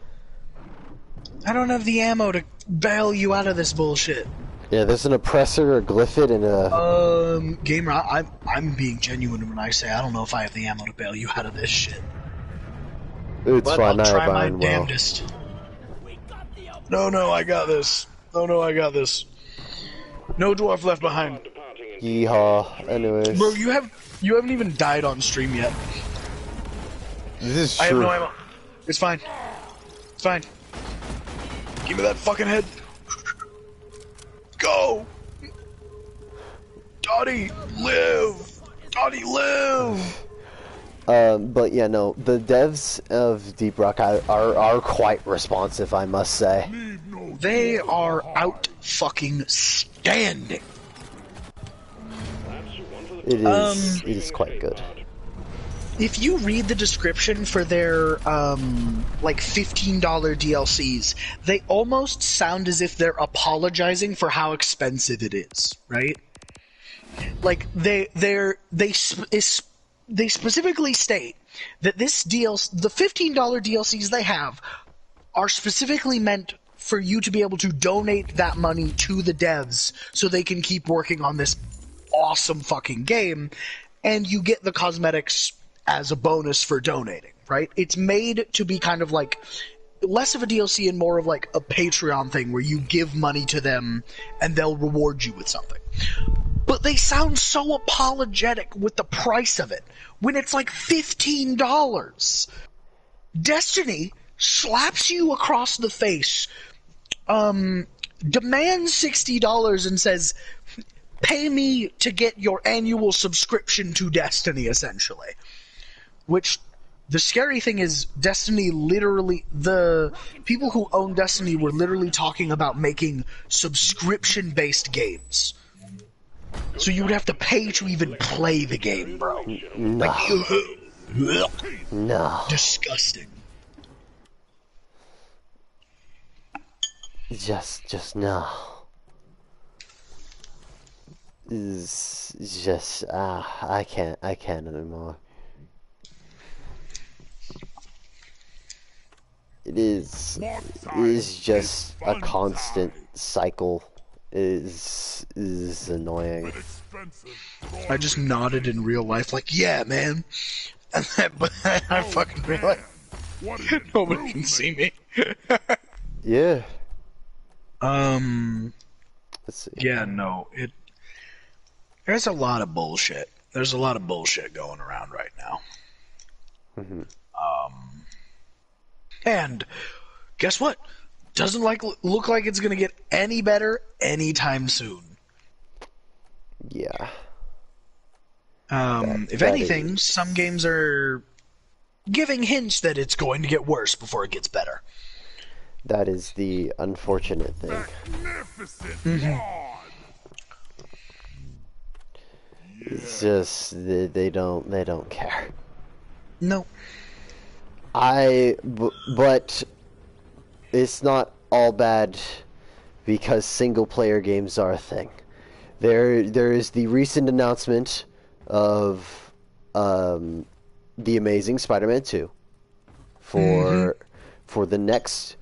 I don't have the ammo to bail you out of this bullshit. Yeah, there's an oppressor, a glyphid, and a... Gamer, I'm being genuine when I say I don't know if I have the ammo to bail you out of this shit. It's but fine, I'll try my well. damnedest. No, I got this. No, I got this. No dwarf left behind. Yeehaw. Anyways. Bro, you haven't even died on stream yet. This is true. I have no ammo. It's fine. It's fine. Give me that fucking head. Go! Dottie, live! Dottie, live! But yeah, no, the devs of Deep Rock are quite responsive, I must say. They are out fucking standing. It is quite good. If you read the description for their, like $15 DLCs, they almost sound as if they're apologizing for how expensive it is, right? Like, they specifically state that this DLC, the $15 DLCs they have, are specifically meant for you to be able to donate that money to the devs so they can keep working on this awesome fucking game, and you get the cosmetics as a bonus for donating, right? It's made to be kind of like less of a DLC and more of like a Patreon thing where you give money to them and they'll reward you with something. But they sound so apologetic with the price of it when it's like $15. Destiny slaps you across the face, demands $60 and says, pay me to get your annual subscription to Destiny, essentially. Which, the scary thing is, Destiny literally, the people who own Destiny were literally talking about making subscription-based games. So you would have to pay to even play the game, bro. No. Like, No. disgusting. Just no. It's just, I can't anymore. It is just a constant cycle. Is annoying. I just nodded in real life, like, yeah, man. And then, but I fucking realized nobody can see me. Yeah. Let's see. Yeah, no, there's a lot of bullshit. There's a lot of bullshit going around right now. Mm-hmm. And guess what? Doesn't look like it's gonna get any better anytime soon. Yeah. If anything, some games are giving hints that it's going to get worse before it gets better. That is the unfortunate thing. It's just they don't care. No. But it's not all bad because single player games are a thing. There is the recent announcement of The Amazing Spider-Man 2 for the next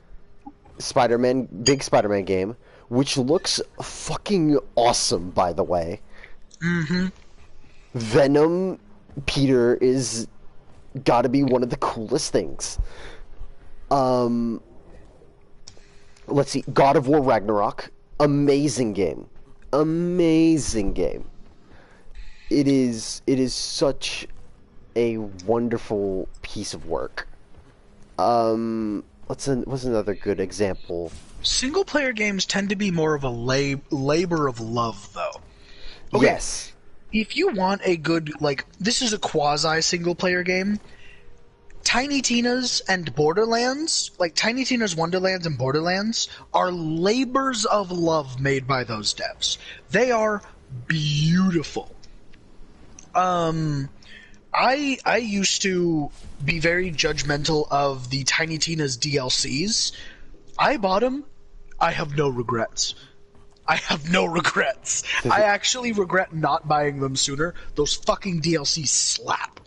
big Spider-Man game, which looks fucking awesome, by the way. Mm-hmm. Venom Peter is gotta be one of the coolest things. Let's see, God of War Ragnarok, amazing game. Amazing game. It is such a wonderful piece of work. What's another good example? Single player games tend to be more of a labor of love, though. Okay, Yes. if you want a good, like, this is a quasi single player game. Tiny Tina's and Borderlands, like Tiny Tina's Wonderlands and Borderlands, are labors of love made by those devs. They are beautiful. I used to be very judgmental of the Tiny Tina's DLCs. I bought them. I have no regrets. I have no regrets. I actually regret not buying them sooner. Those fucking DLCs slap.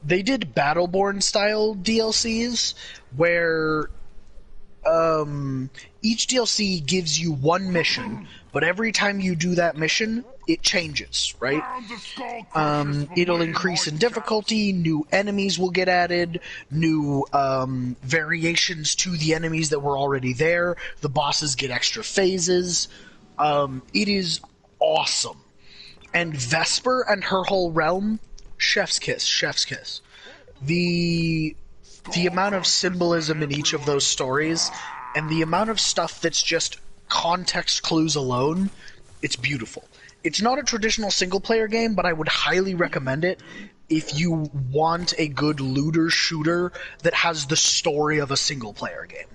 They did Battleborn style DLCs where each DLC gives you one mission, but every time you do that mission, it changes, right? It'll increase in difficulty, new enemies will get added, new variations to the enemies that were already there, the bosses get extra phases. It is awesome. And Vesper and her whole realm, chef's kiss, chef's kiss. The amount of symbolism in each of those stories, and the amount of stuff that's just context clues alone, it's beautiful. It's not a traditional single-player game, but I would highly recommend it if you want a good looter shooter that has the story of a single-player game.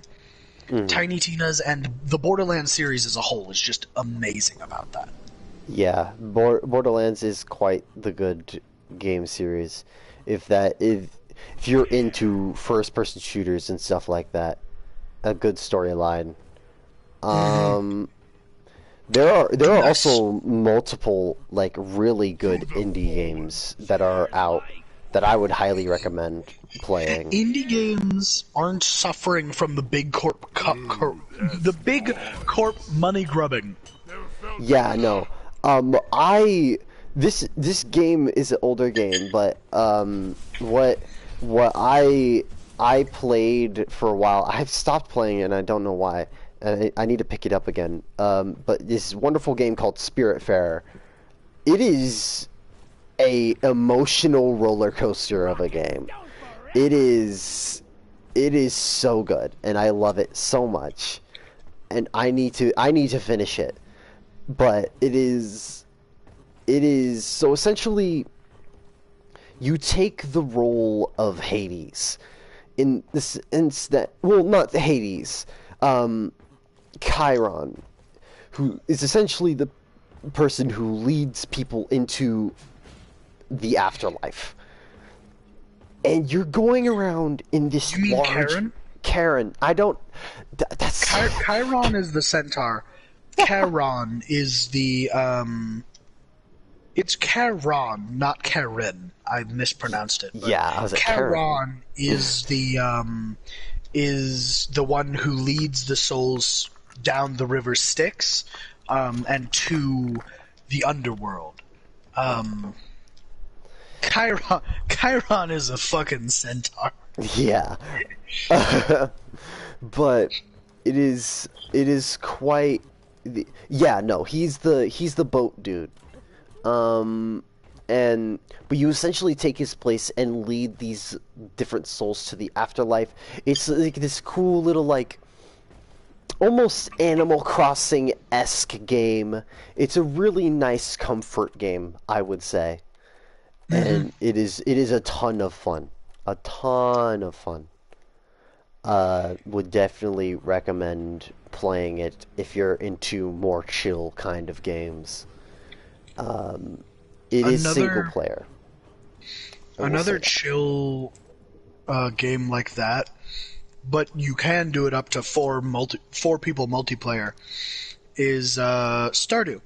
Tiny Tina's and the Borderlands series as a whole is just amazing about that. Yeah, Borderlands is quite the good game series. If you're into first-person shooters and stuff like that, a good storyline. There are also multiple like really good indie games that are out that I would highly recommend playing. Indie games aren't suffering from the big corp money grubbing. Yeah, no. This game is an older game, but what I played for a while. I've stopped playing it and I don't know why. And I need to pick it up again. But this wonderful game called Spiritfarer. It is a emotional roller coaster of a game. It is so good, and I love it so much. And I need to finish it. But it is so essentially you take the role of Hades in the sense that, well, not Hades, Chiron, who is essentially the person who leads people into the afterlife. And you're going around in this You mean large... Charon? Charon. I don't... that's... Chiron is the centaur. Charon is the, it's Charon, not Charon. I mispronounced it. Yeah, I was like, Charon. Charon is the one who leads the souls down the river Styx, and to the underworld. Chiron is a fucking centaur. Yeah. But it is quite... Yeah, no, he's the boat dude. But you essentially take his place and lead these different souls to the afterlife. It's like this cool little, like, almost Animal Crossing-esque game. It's a really nice comfort game, I would say. And it is a ton of fun. A ton of fun. Would definitely recommend playing it if you're into more chill kind of games. It is single player. Another chill game like that, but you can do it up to four people multiplayer, is Stardew.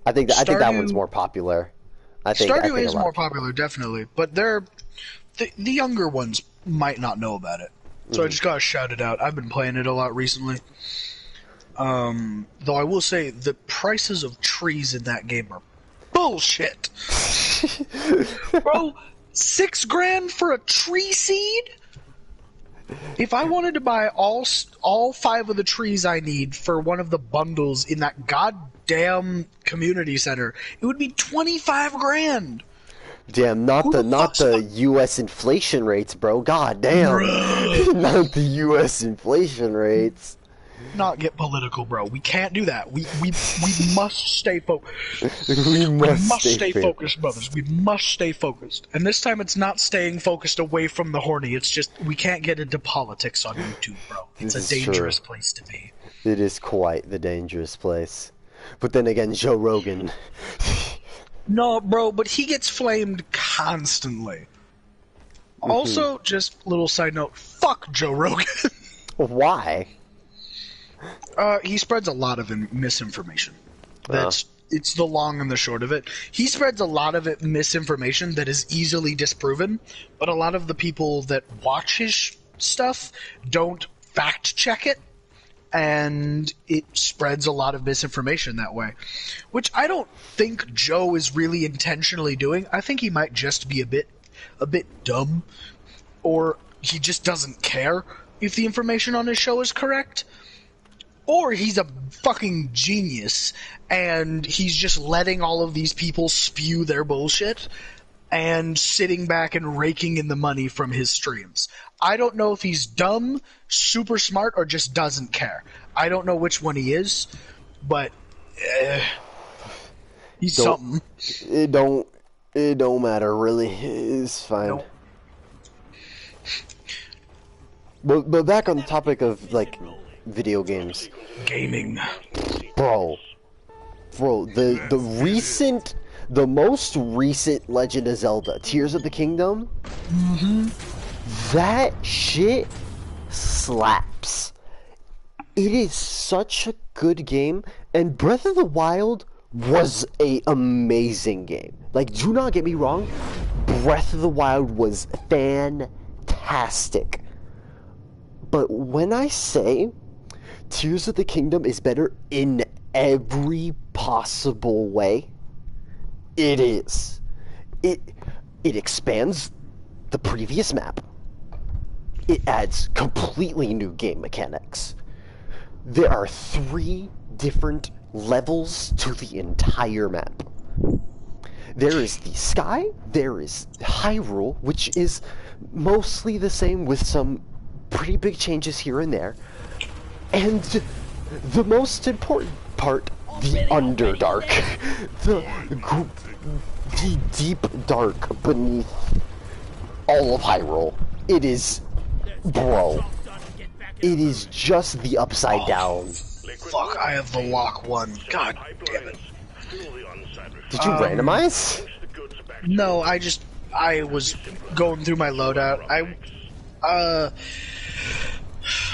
I think that one's more popular. Stardew is more popular, definitely, but the younger ones might not know about it. So I just gotta shout it out. I've been playing it a lot recently. Though I will say the prices of trees in that game are bullshit. Bro, $6,000 for a tree seed? If I wanted to buy all 5 of the trees I need for one of the bundles in that goddamn community center, it would be $25,000. Damn, not the U.S. inflation rates, bro. God damn, not the U.S. inflation rates. Not get political, bro. We can't do that. We must stay focused. We must stay focused, brothers. We must stay focused. And this time it's not staying focused away from the horny. It's just we can't get into politics on YouTube, bro. It's a dangerous place to be. It is quite the dangerous place. But then again, Joe Rogan. No, bro, but he gets flamed constantly. Also, just little side note, fuck Joe Rogan. Why? He spreads a lot of misinformation. It's the long and the short of it. He spreads a lot of misinformation that is easily disproven, but a lot of the people that watch his stuff don't fact check it, and it spreads a lot of misinformation that way. Which I don't think Joe is really intentionally doing. I think he might just be a bit dumb, or he just doesn't care if the information on his show is correct. Or he's a fucking genius, and he's just letting all of these people spew their bullshit and sitting back and raking in the money from his streams. I don't know if he's dumb, super smart, or just doesn't care. I don't know which one he is, but he's something. It don't matter, really. It's fine. Nope. But back on the topic of, like, video games. Gaming. Bro, the most recent Legend of Zelda, Tears of the Kingdom, that shit slaps. It is such a good game, and Breath of the Wild was an amazing game. Like, do not get me wrong, Breath of the Wild was fantastic. But when I say Tears of the Kingdom is better in every possible way, it is. It expands the previous map. It adds completely new game mechanics. There are 3 different levels to the entire map. There is the sky, there is Hyrule, which is mostly the same with some pretty big changes here and there. And the most important part, the Underdark. The deep dark beneath all of Hyrule. It is... Bro. It is just the upside down. Fuck, I have the lock one. God damn it. Did you randomize? No, I was going through my loadout.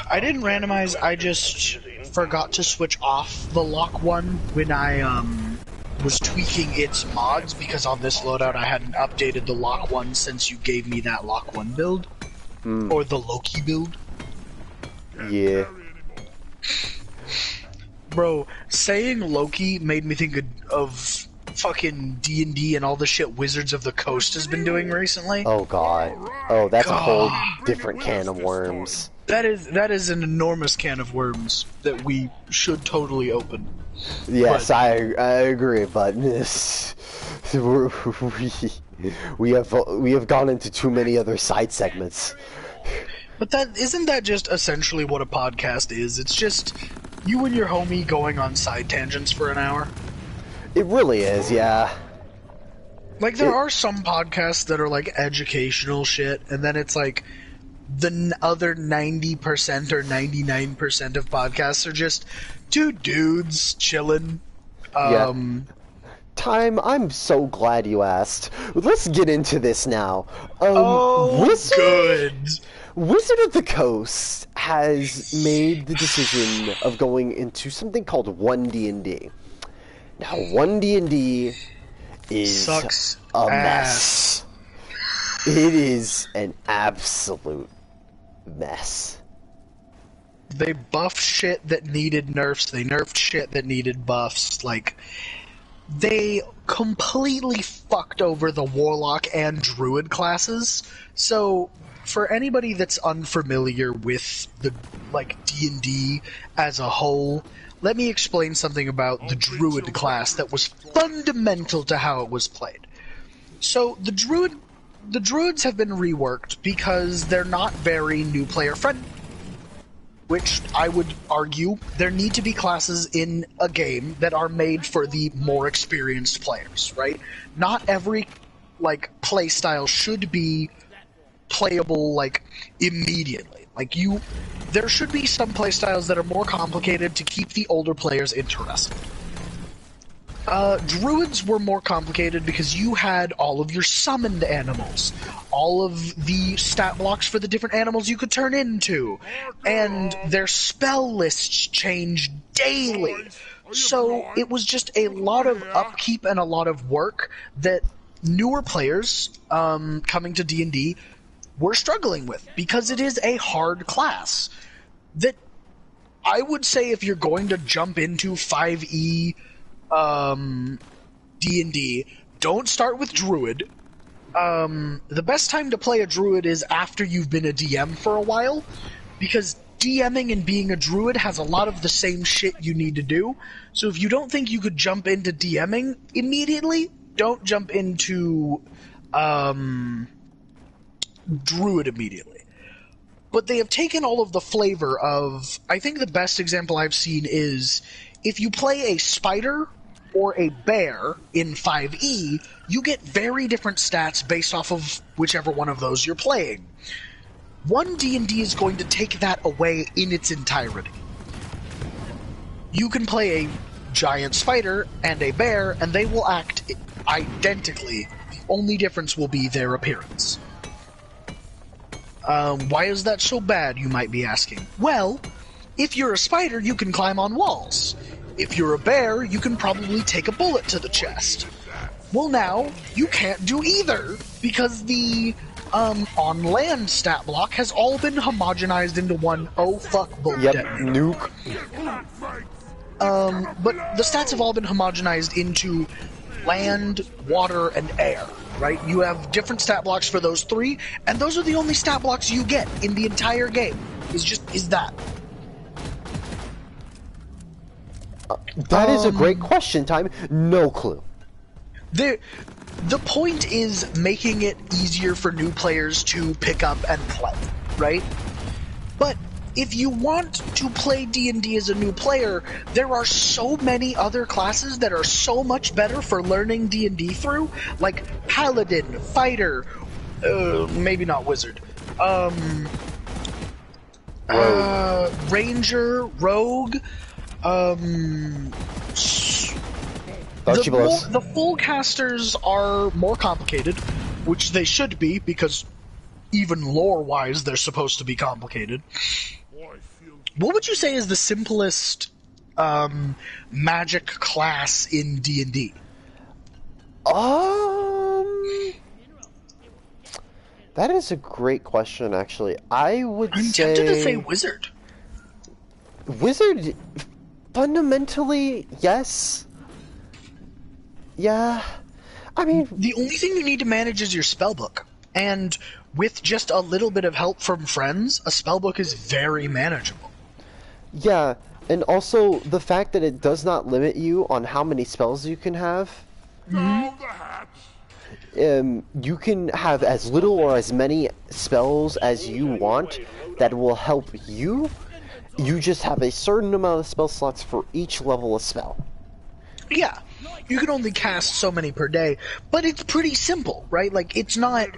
I didn't randomize, I just forgot to switch off the lock one when I was tweaking its mods, because on this loadout I hadn't updated the lock one since you gave me that lock one build. Or the Loki build. Yeah. Bro, saying Loki made me think of fucking D&D and all the shit Wizards of the Coast has been doing recently. Oh god. Oh, that's a whole different can of worms. That is an enormous can of worms that we should totally open. Yes, I agree, but we have gone into too many other side segments. But isn't that just essentially what a podcast is? It's just you and your homie going on side tangents for an hour. It really is, yeah. Like, there are some podcasts that are like educational shit, and then it's like the other 90% or 99% of podcasts are just two dudes chilling. Yeah. Time, I'm so glad you asked. Let's get into this now. Good. Wizard of the Coast has made the decision of going into something called 1D&D. Now, 1D&D is sucks a mess. It is an absolute mess. They buffed shit that needed nerfs, they nerfed shit that needed buffs, like, they completely fucked over the Warlock and Druid classes, so for anybody that's unfamiliar with the, like, D&D as a whole, let me explain something about the Druid class that was fundamental to how it was played. So, the Druids have been reworked because they're not very new player friendly. Which I would argue there need to be classes in a game that are made for the more experienced players, right? Not every, like, play style should be playable, like, immediately. Like, there should be some play styles that are more complicated to keep the older players interested. Druids were more complicated because you had all of your summoned animals, all of the stat blocks for the different animals you could turn into, and their spell lists changed daily. So it was just a lot of upkeep and a lot of work that newer players coming to D&D were struggling with, because it is a hard class. That I would say if you're going to jump into 5e D&D, don't start with Druid. The best time to play a Druid is after you've been a DM for a while, because DMing and being a Druid has a lot of the same shit you need to do. So if you don't think you could jump into DMing immediately, don't jump into Druid immediately. But they have taken all of the flavor of... I think the best example I've seen is if you play a spider or a bear in 5e, you get very different stats based off of whichever one of those you're playing. One D&D is going to take that away in its entirety. You can play a giant spider and a bear, and they will act identically. The only difference will be their appearance. Why is that so bad, you might be asking? Well, if you're a spider, you can climb on walls. If you're a bear, you can probably take a bullet to the chest. Well, now, you can't do either, because the on-land stat block has all been homogenized into one bullet detonator. Nuke. But the stats have all been homogenized into land, water, and air, right? You have different stat blocks for those three, and those are the only stat blocks you get in the entire game, is that. That is a great question, Time. No clue. The point is making it easier for new players to pick up and play, right? But if you want to play D&D as a new player, there are so many other classes that are so much better for learning D&D through, like Paladin, Fighter, maybe not Wizard, Ranger, Rogue, the full casters are more complicated, which they should be, because even lore-wise they're supposed to be complicated. What would you say is the simplest magic class in D&D? That is a great question, actually. I'm tempted to say Wizard. Wizard, fundamentally, yes. Yeah. I mean... The only thing you need to manage is your spellbook. And with just a little bit of help from friends, a spellbook is very manageable. Yeah, and also the fact that it does not limit you on how many spells you can have. You can have as little or as many spells as you want that will help you. You just have a certain amount of spell slots for each level of spell. Yeah, you can only cast so many per day, but it's pretty simple, right? Like, it's not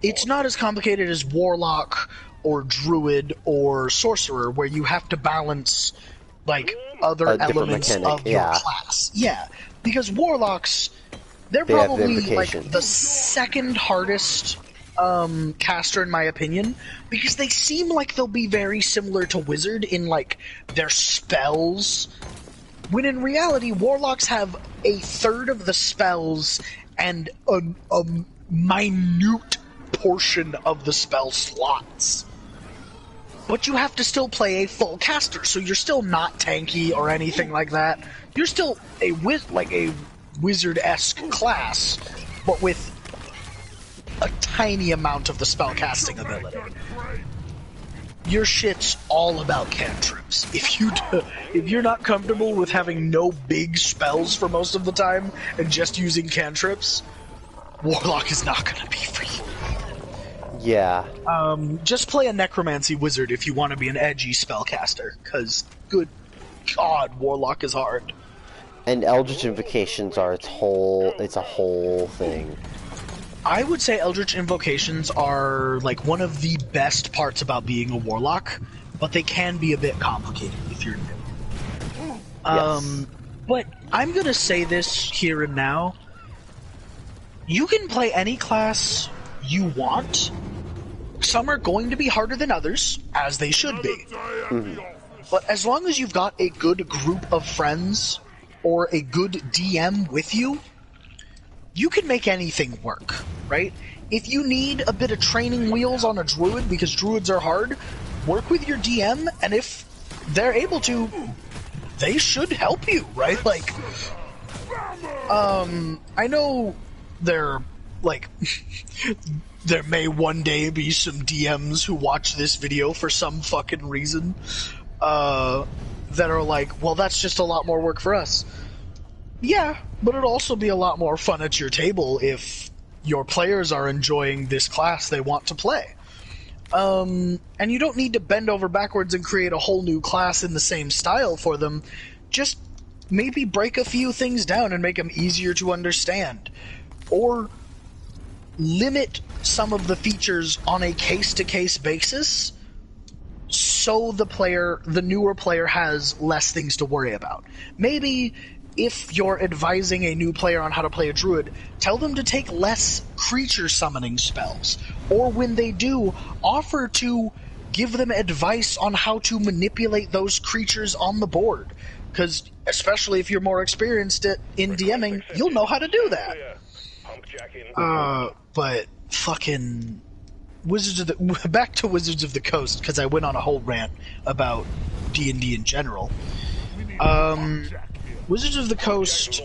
as complicated as Warlock or Druid or Sorcerer, where you have to balance, like, other elements of your class. Yeah, because Warlocks, they're probably, like, the second hardest caster, in my opinion, because they seem like they'll be very similar to Wizard in, like, their spells, when in reality, Warlocks have a third of the spells and a minute portion of the spell slots. but you have to still play a full caster, so you're still not tanky or anything like that. You're still a wizard-esque class, but with a tiny amount of the spellcasting ability. Your shit's all about cantrips. If you're not comfortable with having no big spells for most of the time and just using cantrips, Warlock is not gonna be for you. Yeah. Just play a Necromancy Wizard if you want to be an edgy spellcaster, because, good God, Warlock is hard. And Eldritch Invocations are it's a whole thing. I would say Eldritch Invocations are, like, one of the best parts about being a Warlock, but they can be a bit complicated if you're new. Yes. But I'm gonna say this here and now. You can play any class you want. Some are going to be harder than others, as they should be. But as long as you've got a good group of friends or a good DM with you, you can make anything work, right? If you need a bit of training wheels on a druid because druids are hard, work with your DM, and if they're able to, they should help you, right? Like, I know there may one day be some DMs who watch this video for some fucking reason, that are like, well, that's just a lot more work for us. Yeah, but it'll also be a lot more fun at your table if your players are enjoying this class they want to play. And you don't need to bend over backwards and create a whole new class in the same style for them. Just maybe break a few things down and make them easier to understand. Or limit some of the features on a case-to-case basis so the newer player has less things to worry about. Maybe if you're advising a new player on how to play a druid, tell them to take less creature summoning spells. Or when they do, offer to give them advice on how to manipulate those creatures on the board. Because, especially if you're more experienced in DMing, you'll know how to do that. But fucking back to Wizards of the Coast, because I went on a whole rant about D&D in general. Wizards of the Coast,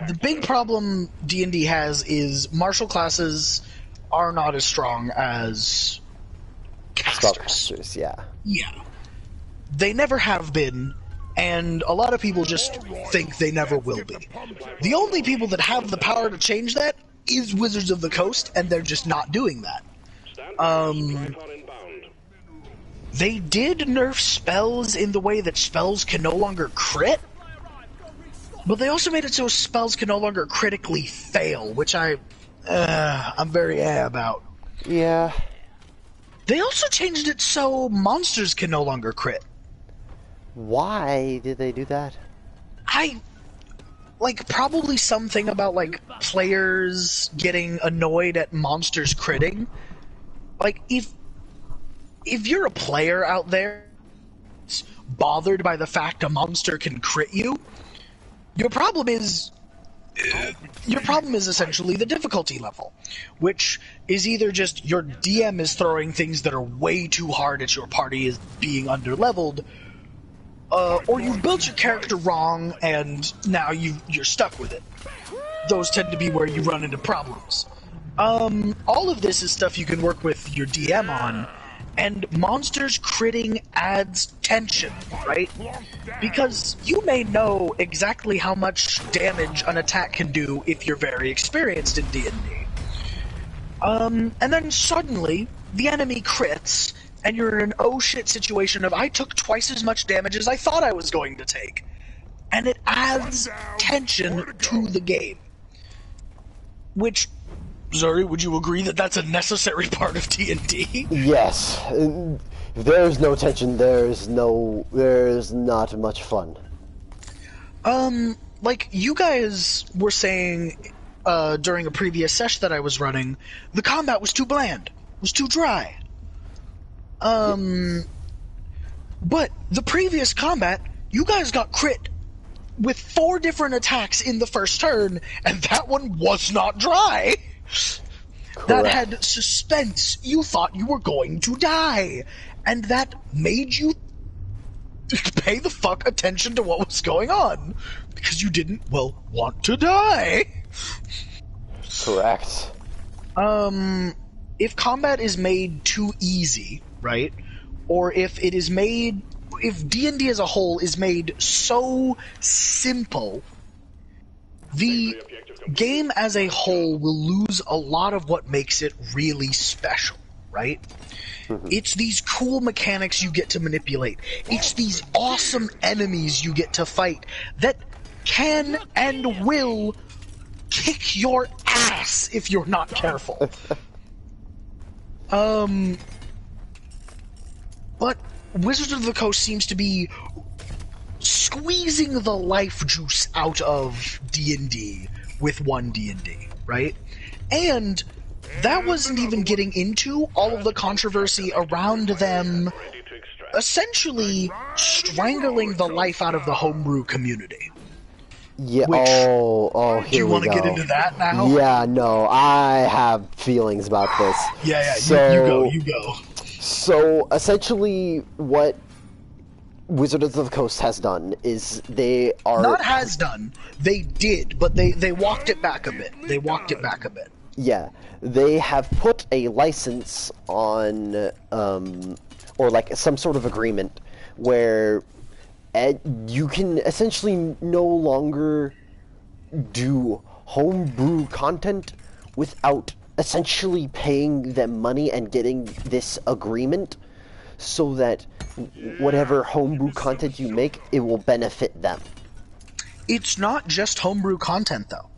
the big problem D&D has is martial classes are not as strong as casters. Spellcasters, yeah. Yeah. They never have been, and a lot of people just think they never will be. The only people that have the power to change that is Wizards of the Coast, and they're just not doing that. They did nerf spells in the way that spells can no longer crit, but they also made it so spells can no longer critically fail, which I'm very about. Yeah. They also changed it so monsters can no longer crit. Why did they do that? Probably something about, players getting annoyed at monsters critting. If you're a player out there bothered by the fact a monster can crit you, your problem is essentially the difficulty level, which is either just your DM is throwing things that are way too hard at your party as being underleveled, or you've built your character wrong and now you're stuck with it. Those tend to be where you run into problems. All of this is stuff you can work with your DM on, and monsters critting adds tension, right? Because you may know exactly how much damage an attack can do if you're very experienced in D&D. And then suddenly, the enemy crits, and you're in an oh shit situation of I took twice as much damage as I thought I was going to take. And it adds tension to the game. Which, Zuri, would you agree that that's a necessary part of D&D? Yes. If there's no tension, there's not much fun. You guys were saying during a previous session that I was running, the combat was too bland, was too dry. But the previous combat, you guys got crit with 4 different attacks in the first turn, and that one was not dry. that had suspense. You thought you were going to die, and that made you pay the fuck attention to what was going on, because you didn't, well, want to die. Correct. If combat is made too easy, right, or if it is made, if D&D as a whole is made so simple, the game as a whole will lose a lot of what makes it really special, right? It's these cool mechanics you get to manipulate. It's these awesome enemies you get to fight that can and will kick your ass if you're not careful. But Wizards of the Coast seems to be squeezing the life juice out of D&D with one D&D, right? And that wasn't even getting into all of the controversy around them essentially strangling the life out of the homebrew community. Yeah. Which, here do you we want to go. get into that now? Yeah. No, I have feelings about this. Yeah. So, you go. So essentially, what Wizards of the Coast has done is they are Not has done. They did, but they walked it back a bit. Yeah, they have put a license on, or like some sort of agreement where you can essentially no longer do homebrew content without essentially paying them money and getting this agreement so that whatever homebrew content you make, it will benefit them. It's not just homebrew content, though.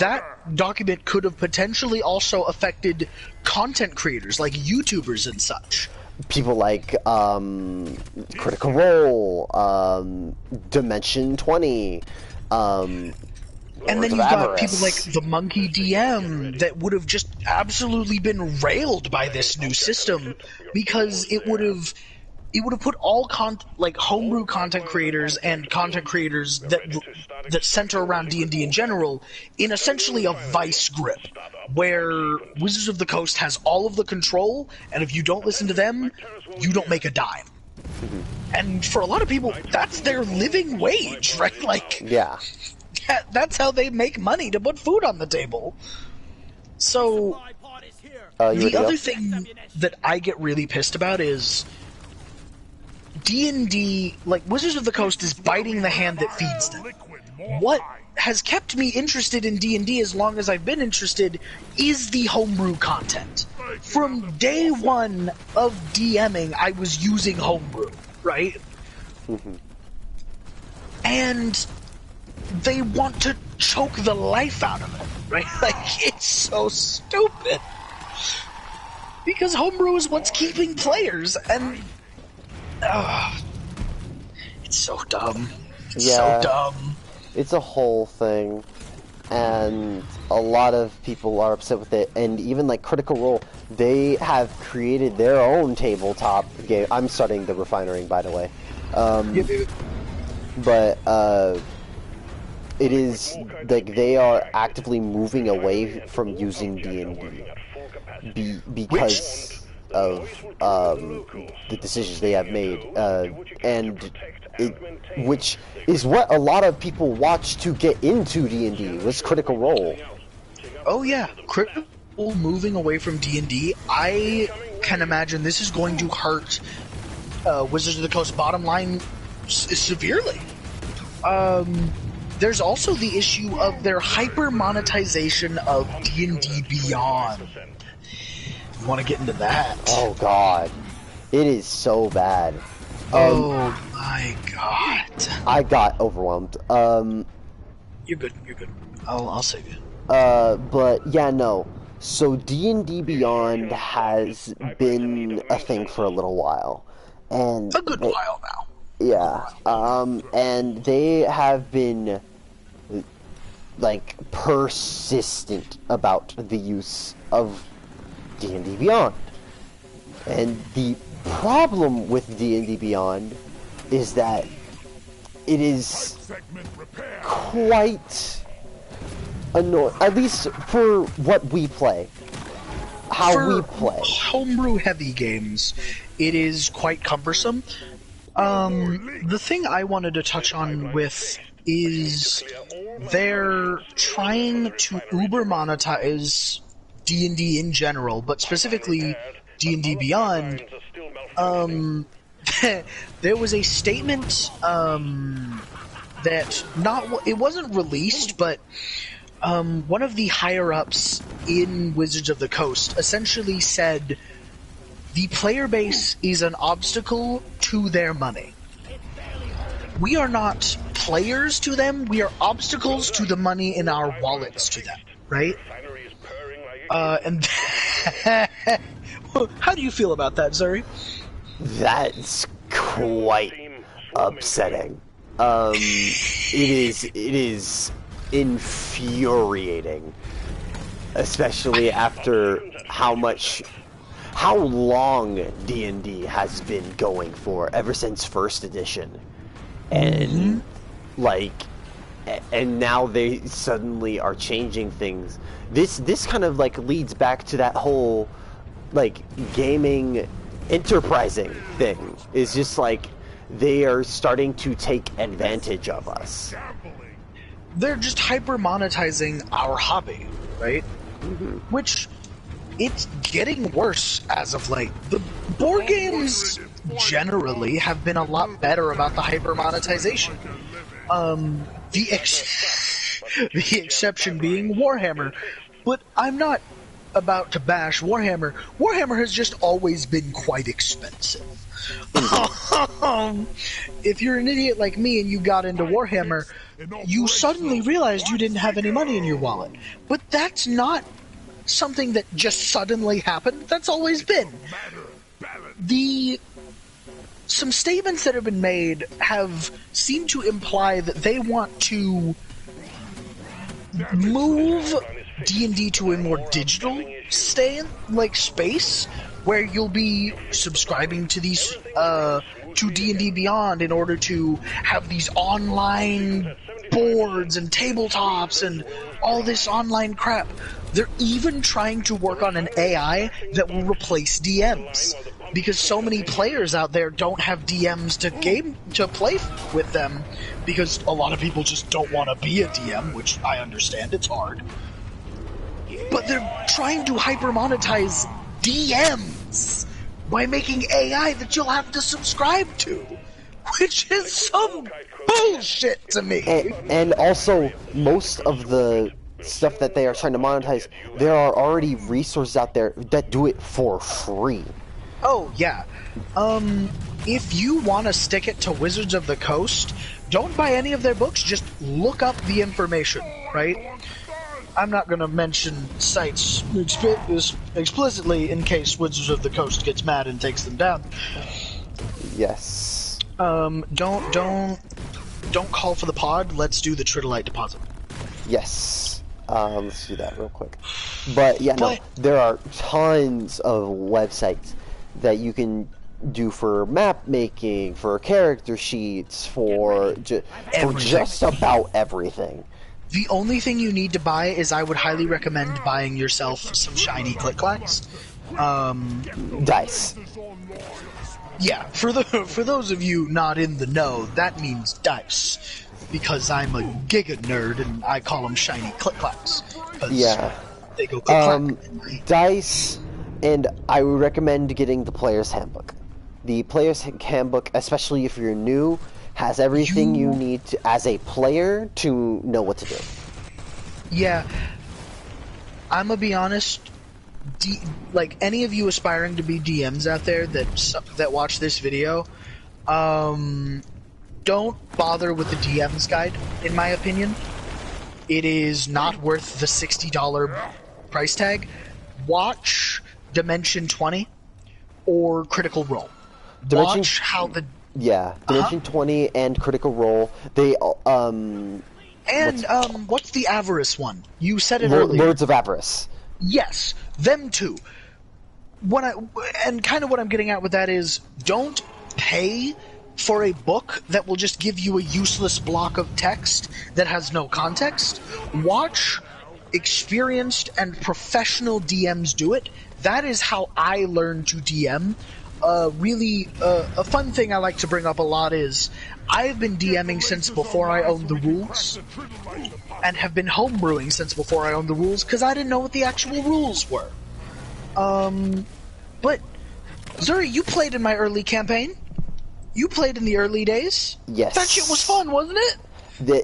That document could have potentially also affected content creators like YouTubers and such. People like Critical Role, Dimension 20, and then you've got people like the Monkey DM that would have just absolutely been railed by this new system because it would have put all homebrew content creators and content creators that center around D&D in general in essentially a vice grip, where Wizards of the Coast has all of the control, and if you don't listen to them, you don't make a dime. And for a lot of people, that's their living wage, right? Like, yeah, that's how they make money to put food on the table. So, the other thing that I get really pissed about is D&D, like, Wizards of the Coast is biting the hand that feeds them. What has kept me interested in D&D as long as I've been interested is the homebrew content. From day one of DMing, I was using homebrew, right? And they want to choke the life out of it, right? Like, it's so stupid. Because homebrew is what's keeping players, and it's so dumb. It's so dumb. It's a whole thing, and a lot of people are upset with it, and even like Critical Role, they have created their own tabletop game. I'm starting the refinery, by the way. But it is like they are actively moving away from using D&D because of the decisions they have made, and which is what a lot of people watch to get into D&D, was Critical Role. Oh yeah, Critical Role moving away from D&D, I can imagine this is going to hurt Wizards of the Coast bottom line severely. There's also the issue of their hyper monetization of D&D Beyond. You want to get into that? Oh god, it is so bad. Oh my god. I got overwhelmed. You're good. I'll save you. But yeah, no. So D&D Beyond has been a thing for a little while, and a good while now. Yeah. And they have been like persistent about the use of D&D Beyond. And the problem with D&D Beyond is that it is quite annoying, at least for what we play. we play. Homebrew heavy games, it is quite cumbersome. The thing I wanted to touch on with is they're trying to uber monetize D&D in general, but specifically D&D Beyond. There was a statement that it wasn't released, but one of the higher-ups in Wizards of the Coast essentially said the player base is an obstacle to their money. We are not players to them, we are obstacles to the money in our wallets to them, right? And how do you feel about that, Zuri? That's quite upsetting. It is infuriating, especially after how long D&D has been going for ever since first edition, and and now they suddenly are changing things. This kind of leads back to that whole gaming enterprising thing. Is just they are starting to take advantage of us. They're just hyper monetizing our hobby, right? Which it's getting worse as of late. The board games generally have been a lot better about the hyper monetization. The exception being Warhammer. But I'm not about to bash Warhammer. Warhammer has just always been quite expensive. If you're an idiot like me and you got into Warhammer, you suddenly realized you didn't have any money in your wallet. But that's not something that just suddenly happened. That's always been. Some statements that have been made have seemed to imply that they want to move D&D to a more digital space, where you'll be subscribing to these to D&D Beyond in order to have these online boards and tabletops and all this online crap. They're even trying to work on an AI that will replace DMs, because so many players out there don't have DMs to play with them, because a lot of people just don't want to be a DM, which I understand, it's hard. But they're trying to hyper monetize DMs by making AI that you'll have to subscribe to, which is some bullshit to me. And also, most of the stuff that they are trying to monetize, there are already resources out there that do it for free. Oh, yeah. If you want to stick it to Wizards of the Coast, don't buy any of their books, just look up the information, right? I'm not going to mention sites explicitly in case Wizards of the Coast gets mad and takes them down. Yes. Don't call for the pod. Let's do the Tritolite deposit. Yes. Let's do that real quick. But yeah, no, there are tons of websites that you can do for map making, for character sheets, for just about everything. The only thing you need to buy is, I would highly recommend buying yourself some shiny Click-Clacks. Dice. Yeah, for those of you not in the know, that means dice. Because I'm a Giga nerd and I call them shiny Click-Clacks. Yeah. They go click-clack. Dice, and I would recommend getting the Player's Handbook. The Player's Handbook, especially if you're new, has everything you need to, as a player, to know what to do. Yeah. I'm gonna be honest, any of you aspiring to be DMs out there that watch this video, don't bother with the DM's guide, in my opinion. It is not worth the $60 price tag. Watch Dimension 20 or Critical Role. Watch how the... Yeah, Dimension 20 and Critical Role, they, what's the Avarice one? You said it earlier. Lords of Avarice. Yes, them too. And kind of what I'm getting at with that is, don't pay for a book that will just give you a useless block of text that has no context. Watch experienced and professional DMs do it. That is how I learned to DM. A fun thing I like to bring up a lot is I've been DMing since before I owned the rules, and have been homebrewing since before I owned the rules, because I didn't know what the actual rules were. But, Zuri, you played in my early campaign. You played in the early days. Yes. That shit was fun, wasn't it?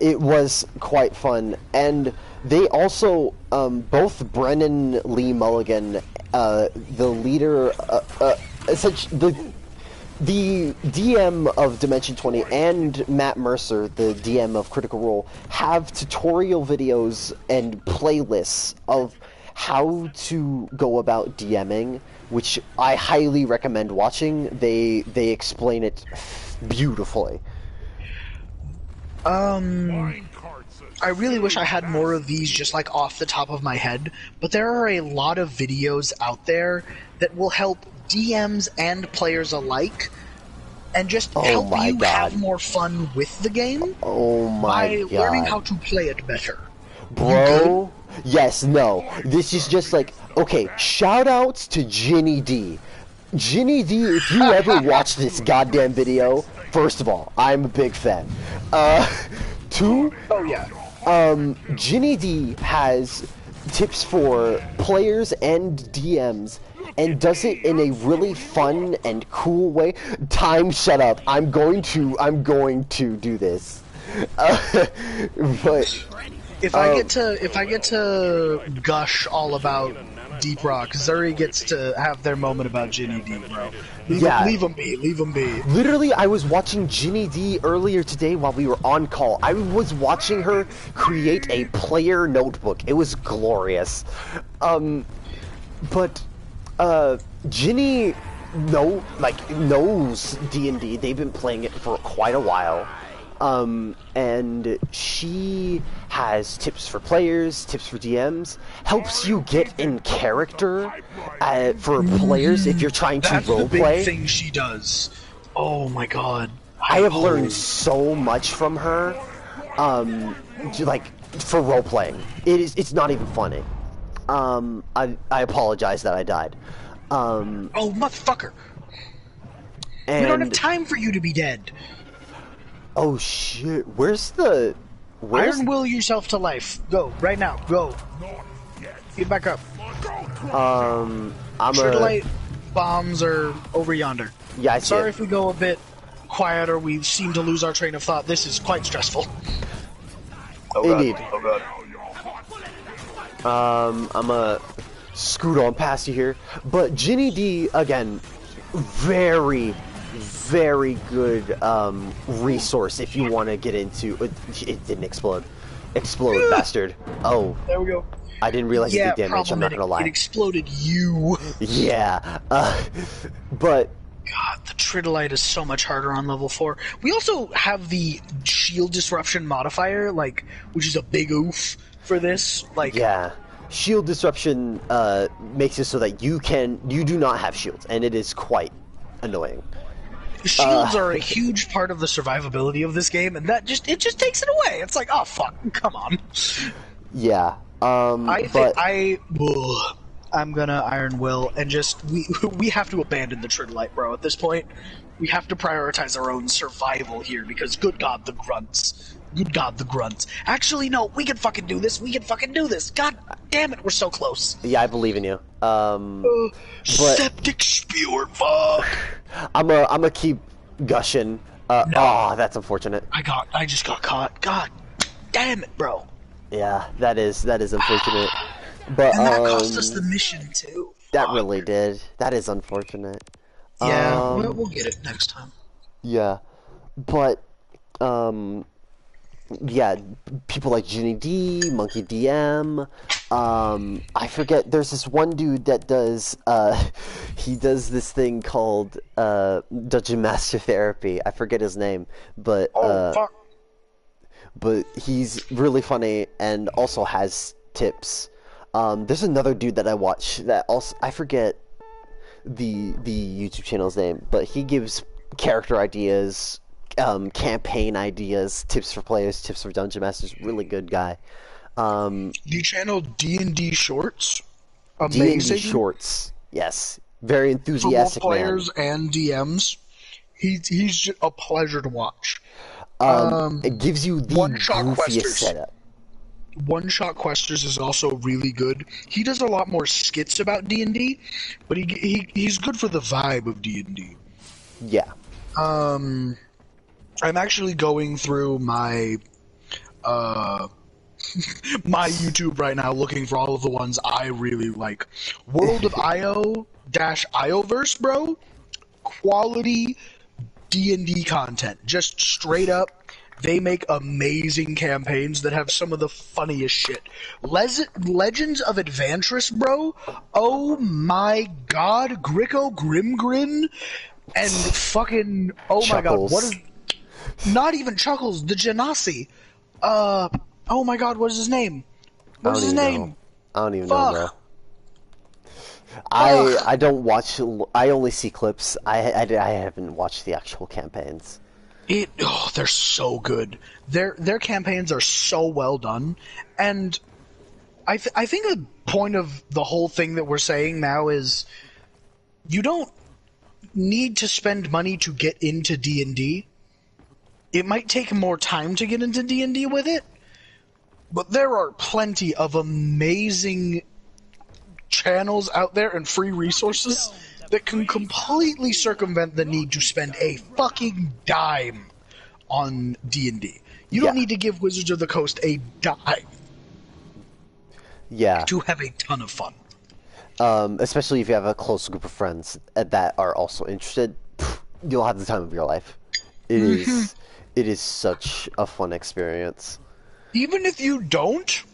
It was quite fun, and they also, both Brennan Lee Mulligan, the leader, the DM of Dimension 20, and Matt Mercer, the DM of Critical Role, have tutorial videos and playlists of how to go about DMing, which I highly recommend watching. They explain it beautifully. I really wish I had more of these just like off the top of my head, but there are a lot of videos out there that will help DMs and players alike, and just help you have more fun with the game by learning how to play it better. Bro, yes, no. This is just like, okay, shoutouts to Ginny D. Ginny D, if you ever watch this goddamn video, first of all, I'm a big fan. Two, oh yeah. Ginny D has tips for players and DMs, and does it in a really fun and cool way. Time, shut up. I'm going to do this. But if I get to gush all about Deep Rock, Zuri gets to have their moment about Ginny D, bro. Leave them be. Literally, I was watching Ginny D earlier today while we were on call. I was watching her create a player notebook. It was glorious. But Ginny knows D&D. They've been playing it for quite a while. And she has tips for players, tips for DMs, helps you get in character for players if you're trying to roleplay. That's the big thing she does. Oh my god. I have learned so much from her, like, for roleplaying. It's not even funny. I apologize that I died. Oh, motherfucker. We don't have time for you to be dead. Oh shit, where's Iron Will yourself to life. Go, right now, go. Get back up. Light bombs are over yonder. Yeah, I see Sorry it. if we go a bit quiet or we seem to lose our train of thought. This is quite stressful. Indeed. Oh god. I'm gonna scoot on past you here. But Ginny D, again, very good resource if you want to get into it. Didn't explode. Bastard. Oh, there we go. I didn't realize it did damage. I'm not gonna lie. It exploded you. Yeah. But God, the Tridolite is so much harder on level 4. We also have the shield disruption modifier, like, which is a big oof for this. Like, yeah, shield disruption makes it so that you do not have shields, and it is quite annoying. Shields are a huge part of the survivability of this game, and it just takes it away. It's like, oh fuck, come on. Yeah. I'm gonna Iron Will and just we have to abandon the Tridolite, bro. At this point, we have to prioritize our own survival here because good God, the grunts. Good God, the grunts. Actually, no, we can fucking do this. God damn it, we're so close. Yeah, I believe in you. Septic spewer, fuck. I'm gonna keep gushing. Oh, that's unfortunate. I just got caught. God damn it, bro. Yeah, that is unfortunate. But and that cost us the mission too. That really did. That is unfortunate. Yeah, we'll get it next time. Yeah, but yeah, people like Ginny D, Monkey DM. I forget. There's this one dude that does. He does this thing called Dungeon Master Therapy. I forget his name, but fuck. But he's really funny and also has tips. There's another dude that I watch that also I forget the YouTube channel's name, but he gives character ideas, campaign ideas, tips for players, tips for dungeon masters. Really good guy. The channel D&D Shorts, D&D amazing Shorts, yes, very for both enthusiastic man. players and DMs. He's just a pleasure to watch. It gives you the One-shot goofiest questers. setup. One Shot Questers is also really good. He does a lot more skits about D&D, but he's good for the vibe of D&D. Yeah. I'm actually going through my my YouTube right now looking for all of the ones I really like. World of IO-Ioverse, bro. Quality D&D content. Just straight up, they make amazing campaigns that have some of the funniest shit. Legends of Advantris, bro. Oh my god, Gricko Grimgrin and fucking my god, what is not even Chuckles, the Genasi. Oh my god, what is his name? What is his name? I don't even know, bro. I don't watch. I only see clips. I haven't watched the actual campaigns. They're so good. Their campaigns are so well done, and I think the point of the whole thing that we're saying now is you don't need to spend money to get into D&D. It might take more time to get into D&D with it, but there are plenty of amazing channels out there and free resources that can completely circumvent the need to spend a fucking dime on D&D. You don't need to give Wizards of the Coast a dime to have a ton of fun. Especially if you have a close group of friends that are also interested, you'll have the time of your life. It is such a fun experience. Even if you don't,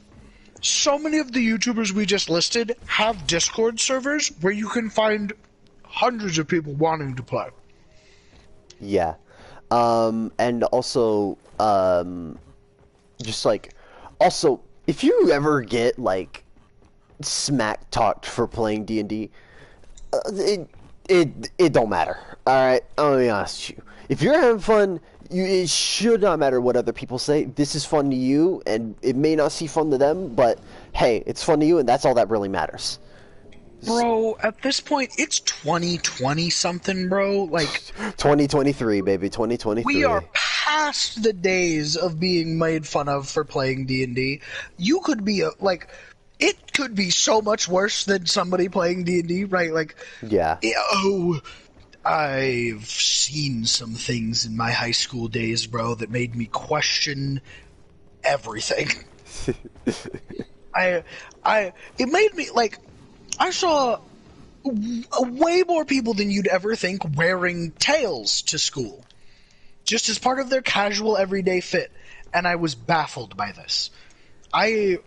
so many of the YouTubers we just listed have Discord servers where you can find hundreds of people wanting to play. Yeah. And also, also, if you ever get, like, smack talked for playing D&D, it don't matter. Alright? I'm gonna be honest with you. If you're having fun, it should not matter what other people say. This is fun to you, and it may not seem fun to them, but hey, it's fun to you, and that's all that really matters. Bro, at this point, it's 2020 something, bro. Like 2023, baby, 2023. We are past the days of being made fun of for playing D&D. You could be it could be so much worse than somebody playing D&D, right? Like, yeah. I've seen some things in my high school days, bro, that made me question everything. It made me, like, I saw way more people than you'd ever think wearing tails to school, just as part of their casual everyday fit, and I was baffled by this. I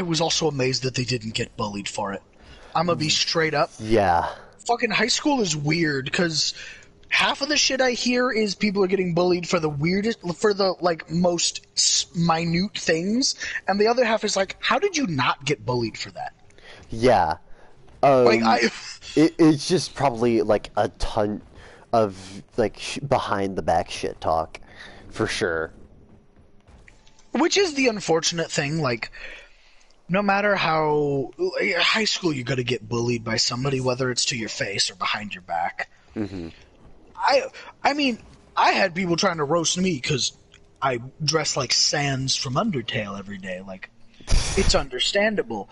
was also amazed that they didn't get bullied for it. I'm gonna be straight up. Yeah. Fucking high school is weird, because half of the shit I hear is people are getting bullied for the most minute things, and the other half is like, how did you not get bullied for that? Yeah. It's just probably, like, a ton of, like, behind the back shit talk, for sure. Which is the unfortunate thing, like, no matter how high school, you got to get bullied by somebody, whether it's to your face or behind your back. Mm-hmm. I mean, I had people trying to roast me because I dress like Sans from Undertale every day. Like, it's understandable.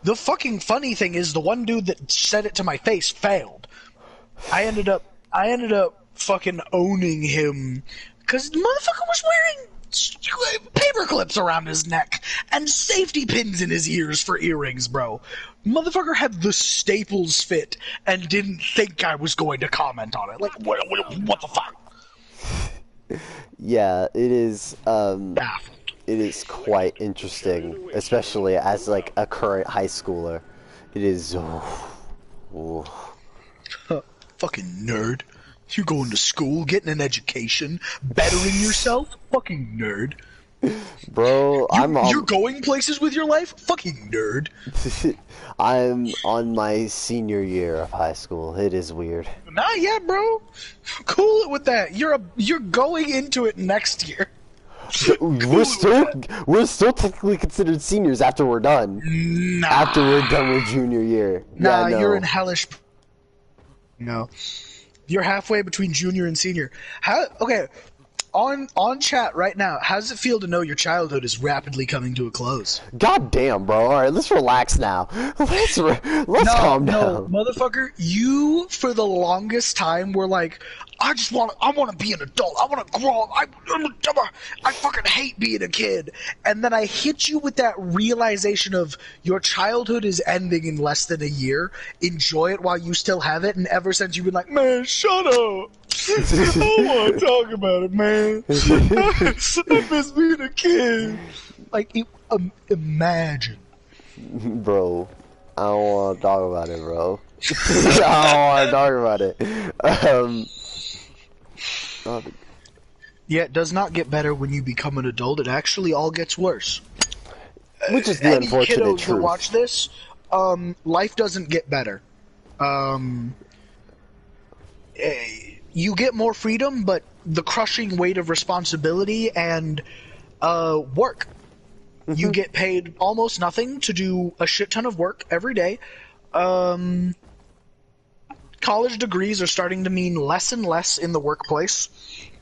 The fucking funny thing is, the one dude that said it to my face failed. I ended up fucking owning him because the motherfucker was wearing paper clips around his neck and safety pins in his ears for earrings, bro. Motherfucker had the Staples fit and didn't think I was going to comment on it. Like, what the fuck? Yeah, it is. It is quite interesting, especially as, like, a current high schooler. It is. Fucking nerd. You going to school, getting an education, bettering yourself? Fucking nerd. Bro, you're going places with your life? Fucking nerd. I'm on my senior year of high school. It is weird. Not yet, bro. Cool it with that. You're going into it next year. We're still technically considered seniors after we're done. Nah. After we're done with junior year. Nah, yeah, no. you're in hellish. No, you're halfway between junior and senior. Okay, on chat right now. How does it feel to know your childhood is rapidly coming to a close? God damn, bro. All right, let's relax now. Let's calm down. No, motherfucker, you for the longest time were like, I want to be an adult. I want to grow up. I fucking hate being a kid. And then I hit you with that realization of your childhood is ending in less than a year. Enjoy it while you still have it. And ever since you've been like, man, shut up. I don't want to talk about it, man. I miss being a kid. Like, imagine. Bro, I don't want to talk about it, bro. I don't want to talk about it. Yeah, it does not get better when you become an adult. It actually all gets worse. Which is the Any unfortunate kiddos truth. that watch this, life doesn't get better. You get more freedom, but the crushing weight of responsibility and work. You get paid almost nothing to do a shit ton of work every day. College degrees are starting to mean less and less in the workplace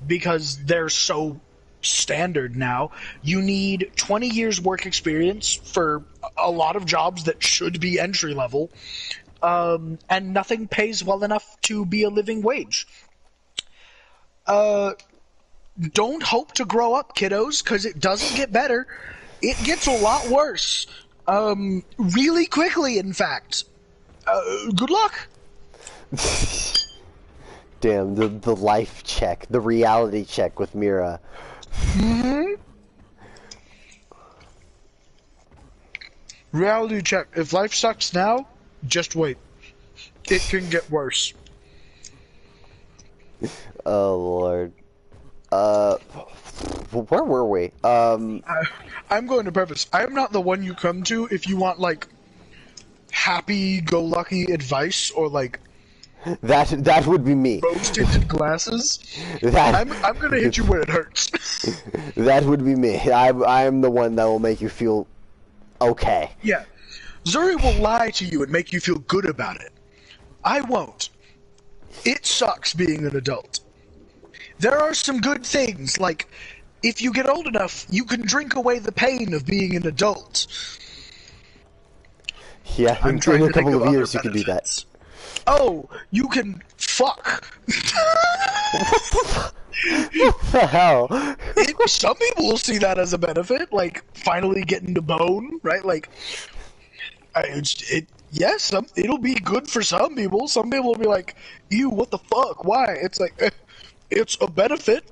because they're so standard now. You need 20 years work experience for a lot of jobs that should be entry level, and nothing pays well enough to be a living wage. Don't hope to grow up, kiddos, because it doesn't get better. It gets a lot worse. Really quickly, in fact. Good luck. Damn, the life check, the reality check with Mira. Reality check. If life sucks now, just wait. It can get worse. Oh lord. Where were we? I'm going to preface. I am not the one you come to if you want, like, happy-go-lucky advice or, like, that would be me. rose-tinted glasses. That I'm gonna hit you where it hurts. that would be me. I am the one that will make you feel okay. Yeah. Zuri will lie to you and make you feel good about it. I won't. It sucks being an adult. There are some good things, like, if you get old enough, you can drink away the pain of being an adult. Yeah, I'm in trying a to think couple of other years you can do that. benefits. Oh, you can fuck. What the hell? Some people will see that as a benefit, like finally getting to bone, right? Like, yes, it'll be good for some people. Some people will be like, "Ew, what the fuck? Why?" It's like, it's a benefit.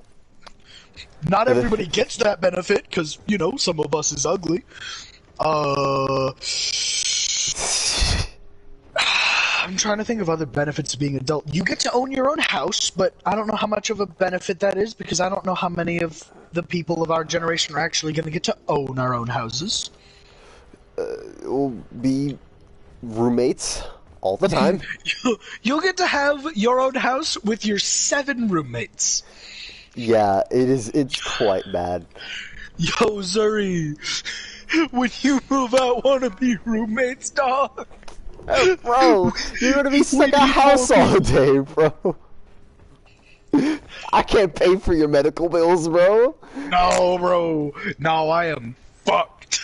Not everybody gets that benefit because some of us is ugly. I'm trying to think of other benefits of being an adult. You get to own your own house, but I don't know how much of a benefit that is because I don't know how many of the people of our generation are actually going to get to own our own houses. We'll be roommates all the time. You'll get to have your own house with your 7 roommates. Yeah, it's quite bad. Yo, Zuri, when you move out, want to be roommates, dog? Oh, bro, you're gonna be stuck in a house all day, bro. I can't pay for your medical bills, bro. No, bro. No, I am fucked.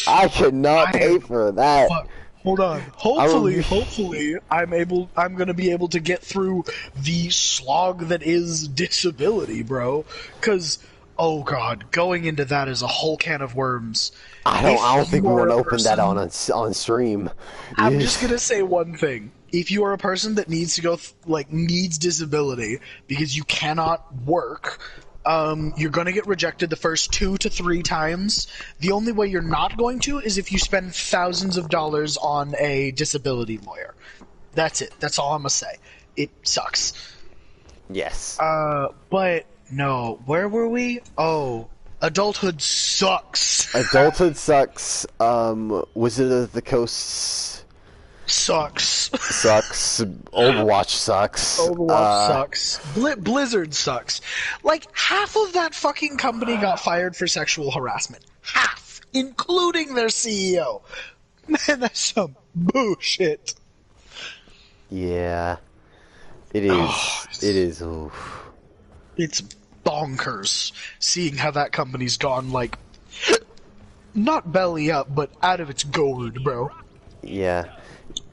I cannot pay for that. Fuck. Hold on. Hopefully, I'm gonna be able to get through the slog that is disability, bro. Cause, oh god, going into that is a whole can of worms. I don't think we want to open that on stream. I'm just gonna say one thing. If you are a person that needs to go, needs disability because you cannot work, you're gonna get rejected the first 2 to 3 times. The only way you're not going to is if you spend thousands of dollars on a disability lawyer. That's it. That's all I'm gonna say. It sucks. Yes. But no, where were we? Oh, adulthood sucks. Adulthood sucks. Wizard of the Coast Sucks. Sucks. Overwatch sucks. Overwatch sucks. Blizzard sucks. Like, half of that fucking company got fired for sexual harassment. Half! Including their CEO. Man, that's some bullshit. Yeah. It is. Oh, it is. Oof. It's bonkers seeing how that company's gone, like, not belly up, but out of its gourd, bro. Yeah.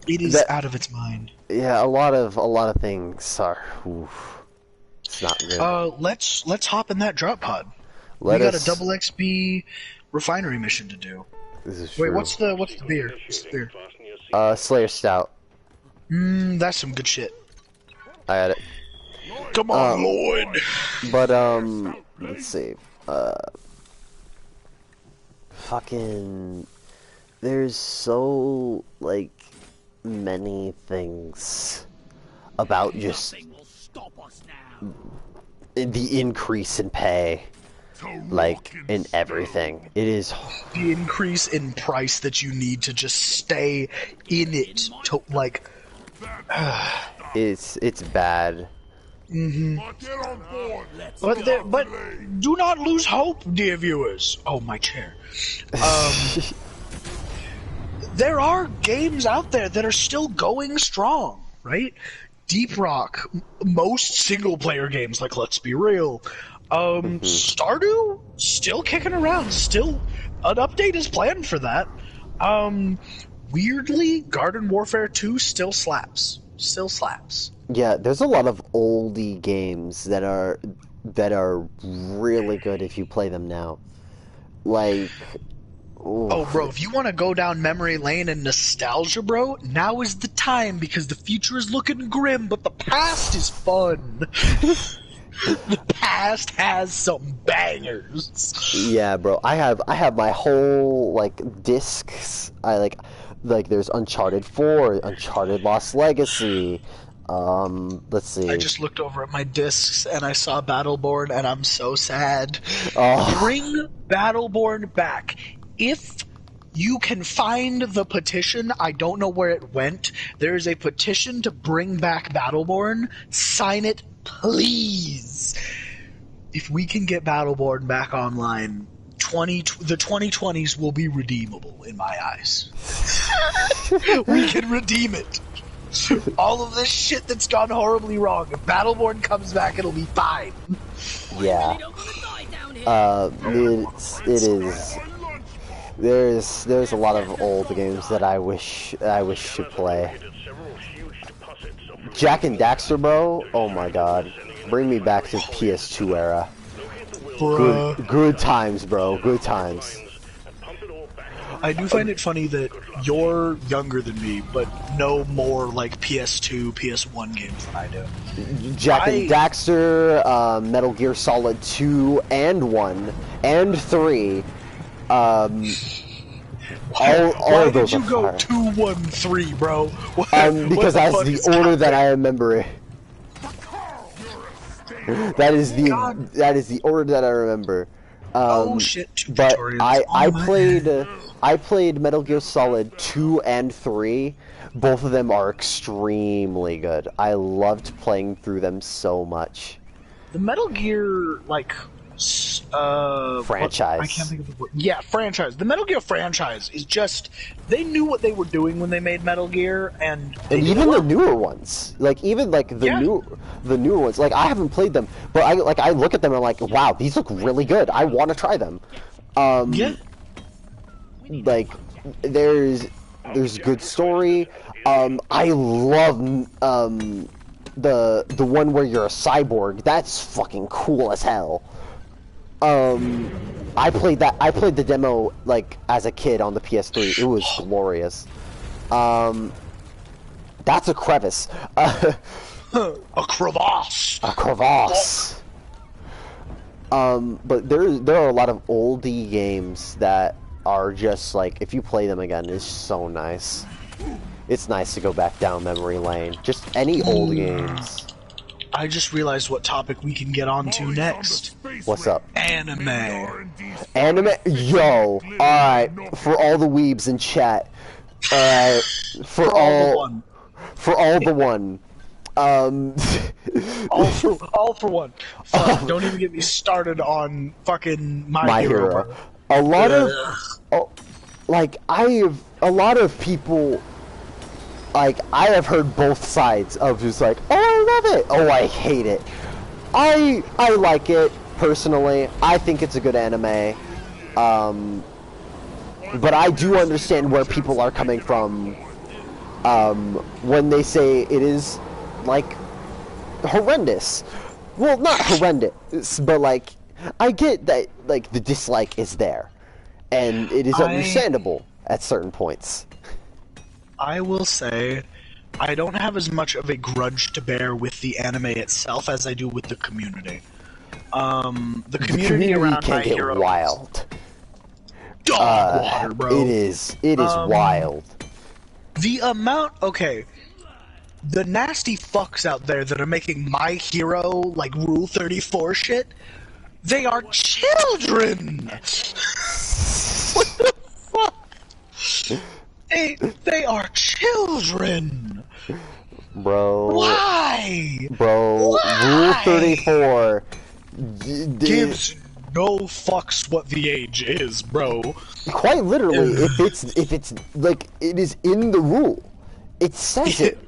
It is out of its mind. Yeah, a lot of things are. Oof. It's not good. Let's hop in that drop pod. We got a double XP refinery mission to do. This is Wait, true. what's the beer? What's the beer? Slayer Stout. That's some good shit. I got it. Come on, Lloyd. But let's see. Fucking, there's so like many things about just Nothing will stop us now. the increase in pay, like in everything. It is. The increase in price that you need to just stay in it to like. It's bad. Get on board. But do not lose hope, dear viewers. Oh, my chair. There are games out there that are still going strong, right? Deep Rock, most single-player games, like, let's be real. Stardew, still kicking around. Still, an update is planned for that. Weirdly, Garden Warfare 2 still slaps. Still slaps. Yeah, there's a lot of oldie games that are really good if you play them now. Like, oh, bro, if you want to go down memory lane and nostalgia, bro, now is the time because the future is looking grim, but the past is fun. The past has some bangers. yeah, bro. I have my whole like discs. I like there's Uncharted 4, Uncharted Lost Legacy. Let's see. I just looked over at my discs and I saw Battleborn and I'm so sad. Oh. Bring Battleborn back. If you can find the petition, I don't know where it went. There is a petition to bring back Battleborn. Sign it, please. If we can get Battleborn back online, the 2020s will be redeemable in my eyes. We can redeem it. All of this shit that's gone horribly wrong. If Battleborn comes back, it'll be fine. Yeah. It is. There's a lot of old games that I wish to play. Jak and Daxter, bro. Oh my god, bring me back to PS2 era. Good times, bro. Good times. I do find it funny that you're younger than me, but know more like PS2, PS1 games than I do. Jak and Daxter, Metal Gear Solid 2 and 1 and 3. All of those did you go fire. 2, 1, 3, bro? Because that's the order that I remember it. That is the order that I remember. Oh shit! But I played Metal Gear Solid 2 and 3. Both of them are extremely good. I loved playing through them so much. The Metal Gear franchise. I can't think of the word. Yeah, franchise. The Metal Gear franchise is just they knew what they were doing when they made Metal Gear, and even the newer ones, like the newer ones. Like I haven't played them, but I look at them and I'm like, wow, these look really good. I want to try them. Yeah. Like there's good story. I love the one where you're a cyborg. That's fucking cool as hell. I played the demo like as a kid on the PS3. It was glorious. That's a crevice. A crevasse. A crevasse. But there are a lot of oldie games that are just like, if you play them again, it's so nice. It's nice to go back down memory lane. Just any old games. I just realized what topic we can get on to next. What's up? Anime. Anime? Yo! Alright, for all the weebs in chat, For all the one. For all the one. All for one. Fuck, don't even get me started on fucking My Hero. Bro. A lot of, like, a lot of people, like, I have heard both sides of just like, oh, I love it, oh, I hate it. I like it, personally. I think it's a good anime. But I do understand where people are coming from, when they say it is, like, horrendous. Well, not horrendous, but, like, I get that, like, the dislike is there. And it is understandable at certain points. I will say, I don't have as much of a grudge to bear with the anime itself as I do with the community. The community around can My get Hero wild. Dog water, bro. It is wild. The amount, okay, the nasty fucks out there that are making My Hero, like, Rule 34 shit, they are children! What the fuck? They are children! Bro. Why? Bro, Why? Rule 34 gives no fucks what the age is, bro. Quite literally, if it's like, it is in the rule. It says it.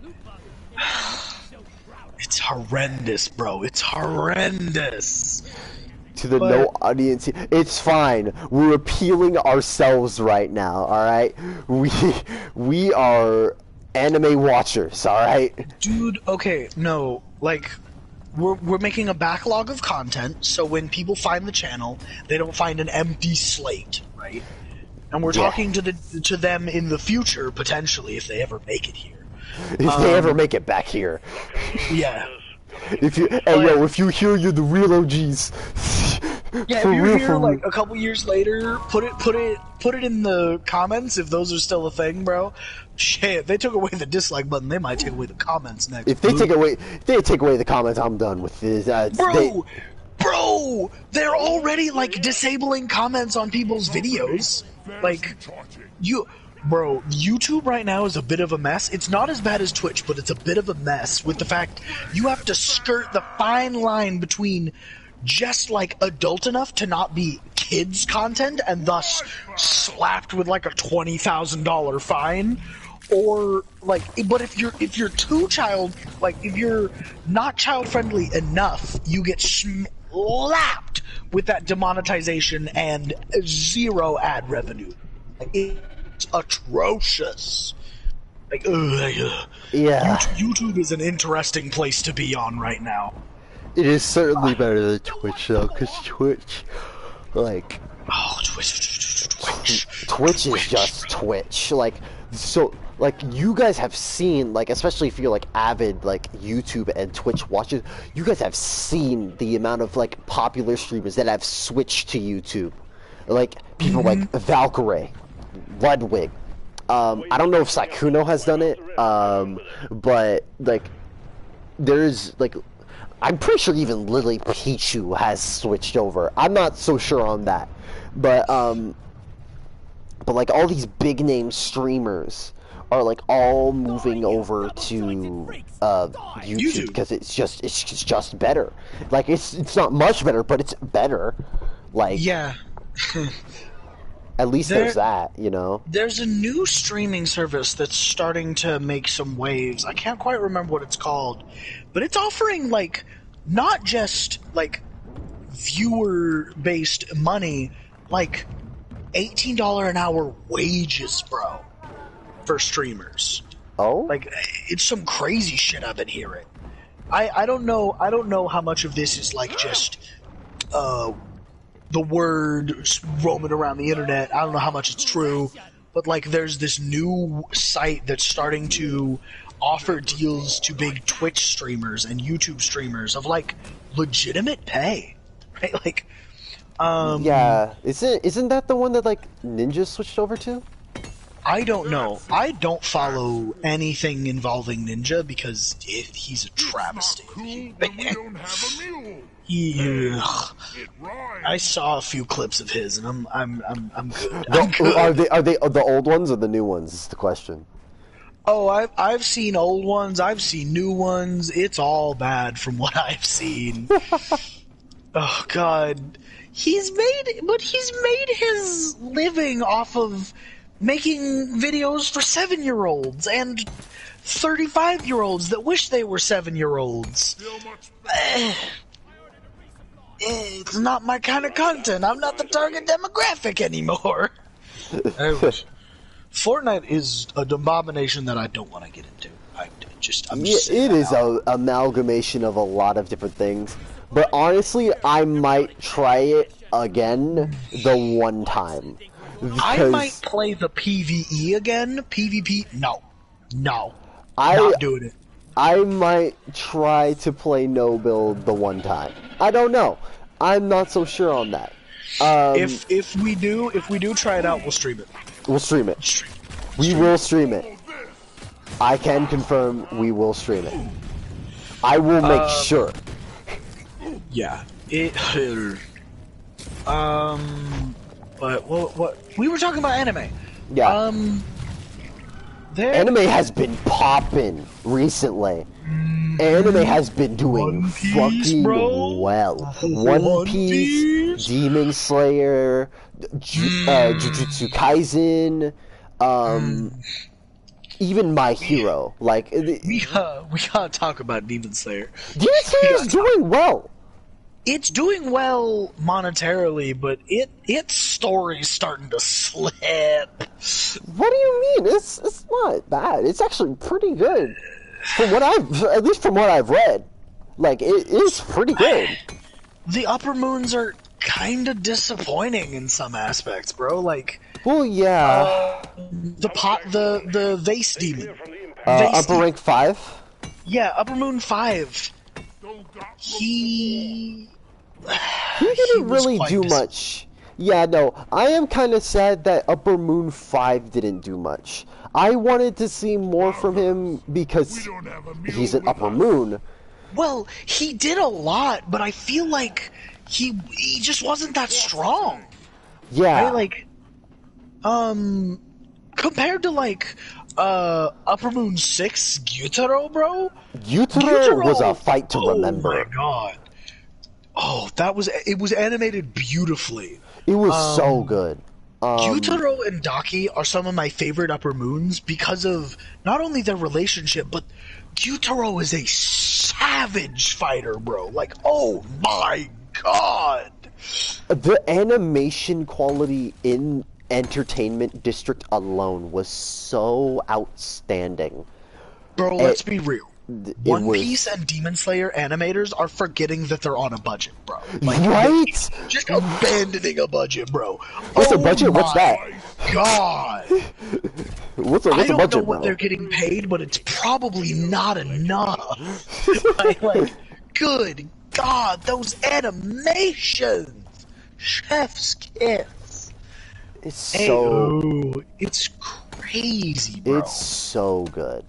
It's horrendous, bro. It's horrendous. To the no audience, it's fine. We're appealing ourselves right now, alright? We are anime watchers, alright? Dude, okay, no, like, we're making a backlog of content, so when people find the channel, they don't find an empty slate, right? And we're talking to them in the future, potentially, if they ever make it here. If they ever make it back here. Yeah. If you hear, you're the real OGs. Yeah, if you're here like a couple years later, put it in the comments if those are still a thing, bro. Shit, if they took away the dislike button, they might take away the comments next. If they take away the comments, I'm done with this. Bro, they're already like disabling comments on people's videos. Like, YouTube right now is a bit of a mess. It's not as bad as Twitch, but it's a bit of a mess with the fact you have to skirt the fine line between just like adult enough to not be kids content and thus slapped with like a $20,000 fine, or like, but if you're too child, like if you're not child friendly enough, you get slapped with that demonetization and zero ad revenue. Like, it's atrocious. Like, yeah. YouTube is an interesting place to be on right now. It is certainly better than Twitch, though, because Twitch, like... Oh, Twitch. Twitch is just Twitch. Like, so, like, you guys have seen, like, especially if you're, like, avid, like, YouTube and Twitch watchers, you guys have seen the amount of, like, popular streamers that have switched to YouTube. Like, people like Valkyrae, Ludwig. I don't know if Sykkuno has done it, but, like, there's, like... I'm pretty sure even Lily Pichu has switched over. I'm not so sure on that, but like all these big name streamers are like all moving over to YouTube because it's just better. Like it's not much better, but it's better. Like yeah. At least there's that, you know. There's a new streaming service that's starting to make some waves. I can't quite remember what it's called, but it's offering, like, not just, like, viewer-based money, like, $18 an hour wages, bro, for streamers. Oh? Like, it's some crazy shit I've been hearing. I don't know how much of this is, like, just, the word roaming around the internet. I don't know how much it's true, but like there's this new site that's starting to offer deals to big Twitch streamers and YouTube streamers of like legitimate pay, right? Like, yeah, isn't that the one that like Ninja switched over to? I don't know. I don't follow anything involving Ninja because he's a travesty. Cool, but we don't have a mule. Yeah. It rhymes. I saw a few clips of his, and I'm good. The- I'm good. are they the old ones or the new ones? Is the question. Oh, I've seen old ones. I've seen new ones. It's all bad from what I've seen. Oh God, he's made his living off of making videos for 7-year-olds and 35-year-olds that wish they were 7-year-olds. Still much It's not my kind of content. I'm not the target demographic anymore. Fortnite is an abomination that I don't want to get into. I'm just Yeah, saying it that is out. a amalgamation of a lot of different things. But honestly, I might try it again the one time. I Because might play the PvE again. PvP, no, not doing it. I might try to play no build the one time. I don't know. I'm not so sure on that. If we do try it out, we'll stream it. We'll stream it. We will stream it. I can confirm we will stream it. I will make sure. Yeah. But what we were talking about anime. Yeah. There. Anime has been popping recently. Anime has been doing One Piece, fucking bro. well. One One Piece, Piece. Demon Slayer, Jujutsu Kaisen, even My Hero. Like, We gotta talk about Demon Slayer. Demon Slayer is doing well. It's doing well monetarily, but its story's starting to slip. What do you mean? It's not bad. It's actually pretty good. At least from what I've read, like it is pretty good. The upper moons are kind of disappointing in some aspects, bro. Like Well, yeah. the vase demon. Upper rank 5. Yeah, upper moon 5. don't got He Didn't was really quite do much. Yeah, no. I am kind of sad that Upper Moon 5 didn't do much. I wanted to see more from him because we don't have a mule he's an with Upper us. Moon. Well, he did a lot, but I feel like he just wasn't that strong. Yeah. Compared to Upper Moon 6 Gyutaro, bro. Gyutaro was a fight to remember. Oh my god. Oh, it was animated beautifully. It was so good. Gyutaro and Daki are some of my favorite Upper Moons because of not only their relationship, but Gyutaro is a savage fighter, bro. Like, oh my god. The animation quality in Entertainment District alone was so outstanding. Bro, let's be real. It One was- Piece and Demon Slayer animators are forgetting that they're on a budget, bro. Right? Just abandoning a budget, bro. What's the Oh budget? What's my that? God. What's I a don't know budget, what bro? they're getting paid, but it's probably not enough. Good God, those animations! Chef's kiss. It's so... Ayo, it's crazy, bro. It's so good.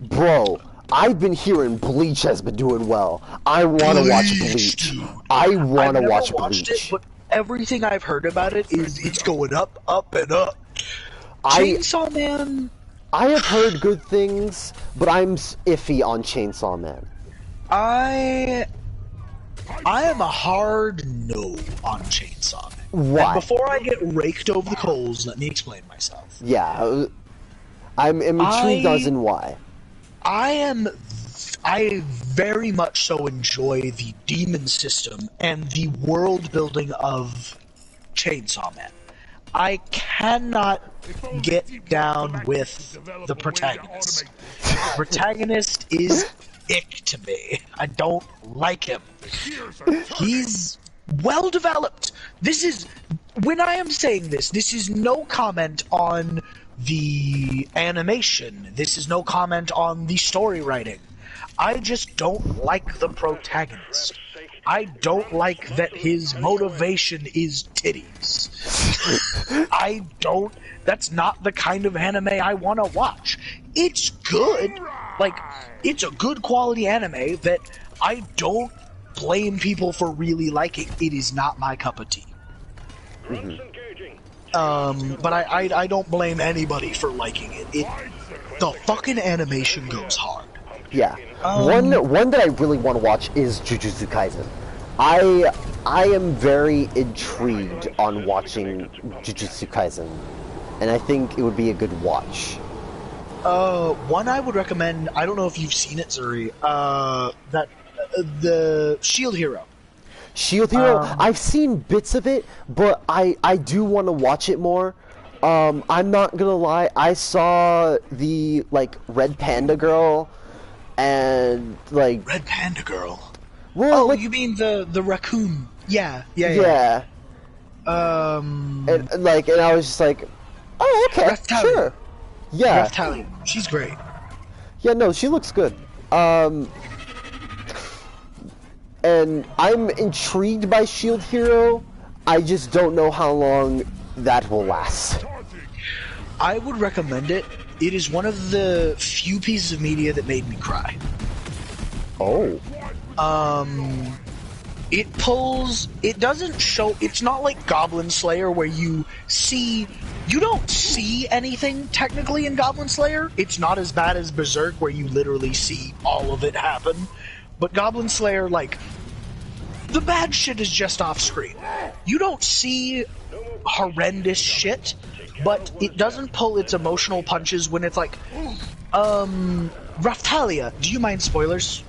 Bro, I've been hearing Bleach has been doing well. I want to watch Bleach. dude. I want to I've never watch watched Bleach. it, but everything I've heard about it is it's going up, up, and up. I Chainsaw Man, I have heard good things, but I'm iffy on Chainsaw Man. I am a hard no on Chainsaw Man. Why? And before I get raked over the coals, let me explain myself. Yeah, I'm intrigued as in why. I very much so enjoy the demon system and the world building of Chainsaw Man. I cannot get down with the protagonist. The protagonist is ick to me. I don't like him. He's well developed. When I am saying this is no comment on the animation. This is no comment on the story writing. I just don't like the protagonist. I don't like that his motivation is titties. That's not the kind of anime I want to watch. It's good. Like, it's a good quality anime that I don't blame people for really liking. It is not my cup of tea. But I don't blame anybody for liking it. The fucking animation goes hard. Yeah. One that I really want to watch is Jujutsu Kaisen. I am very intrigued on watching Jujutsu Kaisen, and I think it would be a good watch. One I would recommend, I don't know if you've seen it, Zuri, the Shield Hero. Shield Hero, I've seen bits of it, but I do want to watch it more. I'm not gonna lie, I saw the, like, Red Panda Girl, and, like... Red Panda Girl? Well, like, you mean the raccoon? Yeah. And I was just like, oh, okay, Raphtalia. sure. Yeah. Raphtalia. She's great. Yeah, no, she looks good. And I'm intrigued by Shield Hero. I just don't know how long that will last. I would recommend it. It is one of the few pieces of media that made me cry. Oh. It doesn't show, it's not like Goblin Slayer where you don't see anything technically in Goblin Slayer. It's not as bad as Berserk where you literally see all of it happen. But Goblin Slayer, like, the bad shit is just off screen. You don't see horrendous shit, but it doesn't pull its emotional punches when it's like, Raphtalia, do you mind spoilers?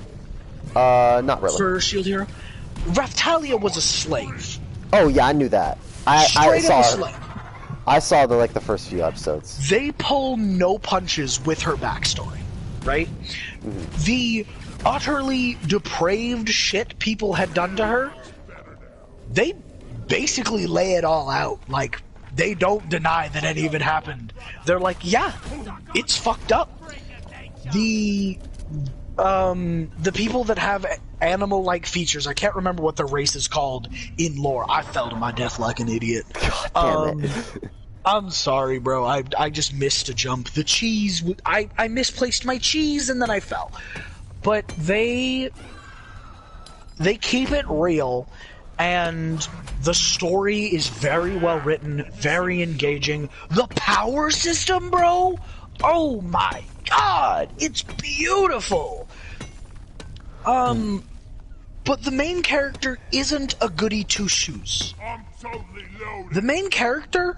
Not really. For Shield Hero? Raphtalia was a slave. Oh yeah, I knew that. I saw a slave. I saw the first few episodes. They pull no punches with her backstory, right? Mm-hmm. The utterly depraved shit people had done to her, they basically lay it all out. Like, they don't deny that any of it happened. They're like, yeah, it's fucked up. The people that have animal-like features, I can't remember what the race is called in lore. I fell to my death like an idiot. God damn it. I'm sorry, bro. I just missed a jump. The cheese, I misplaced my cheese and then I fell. But they keep it real, and the story is very well written, very engaging. The power system, bro? Oh my god, it's beautiful. But the main character isn't a goody two-shoes. The main character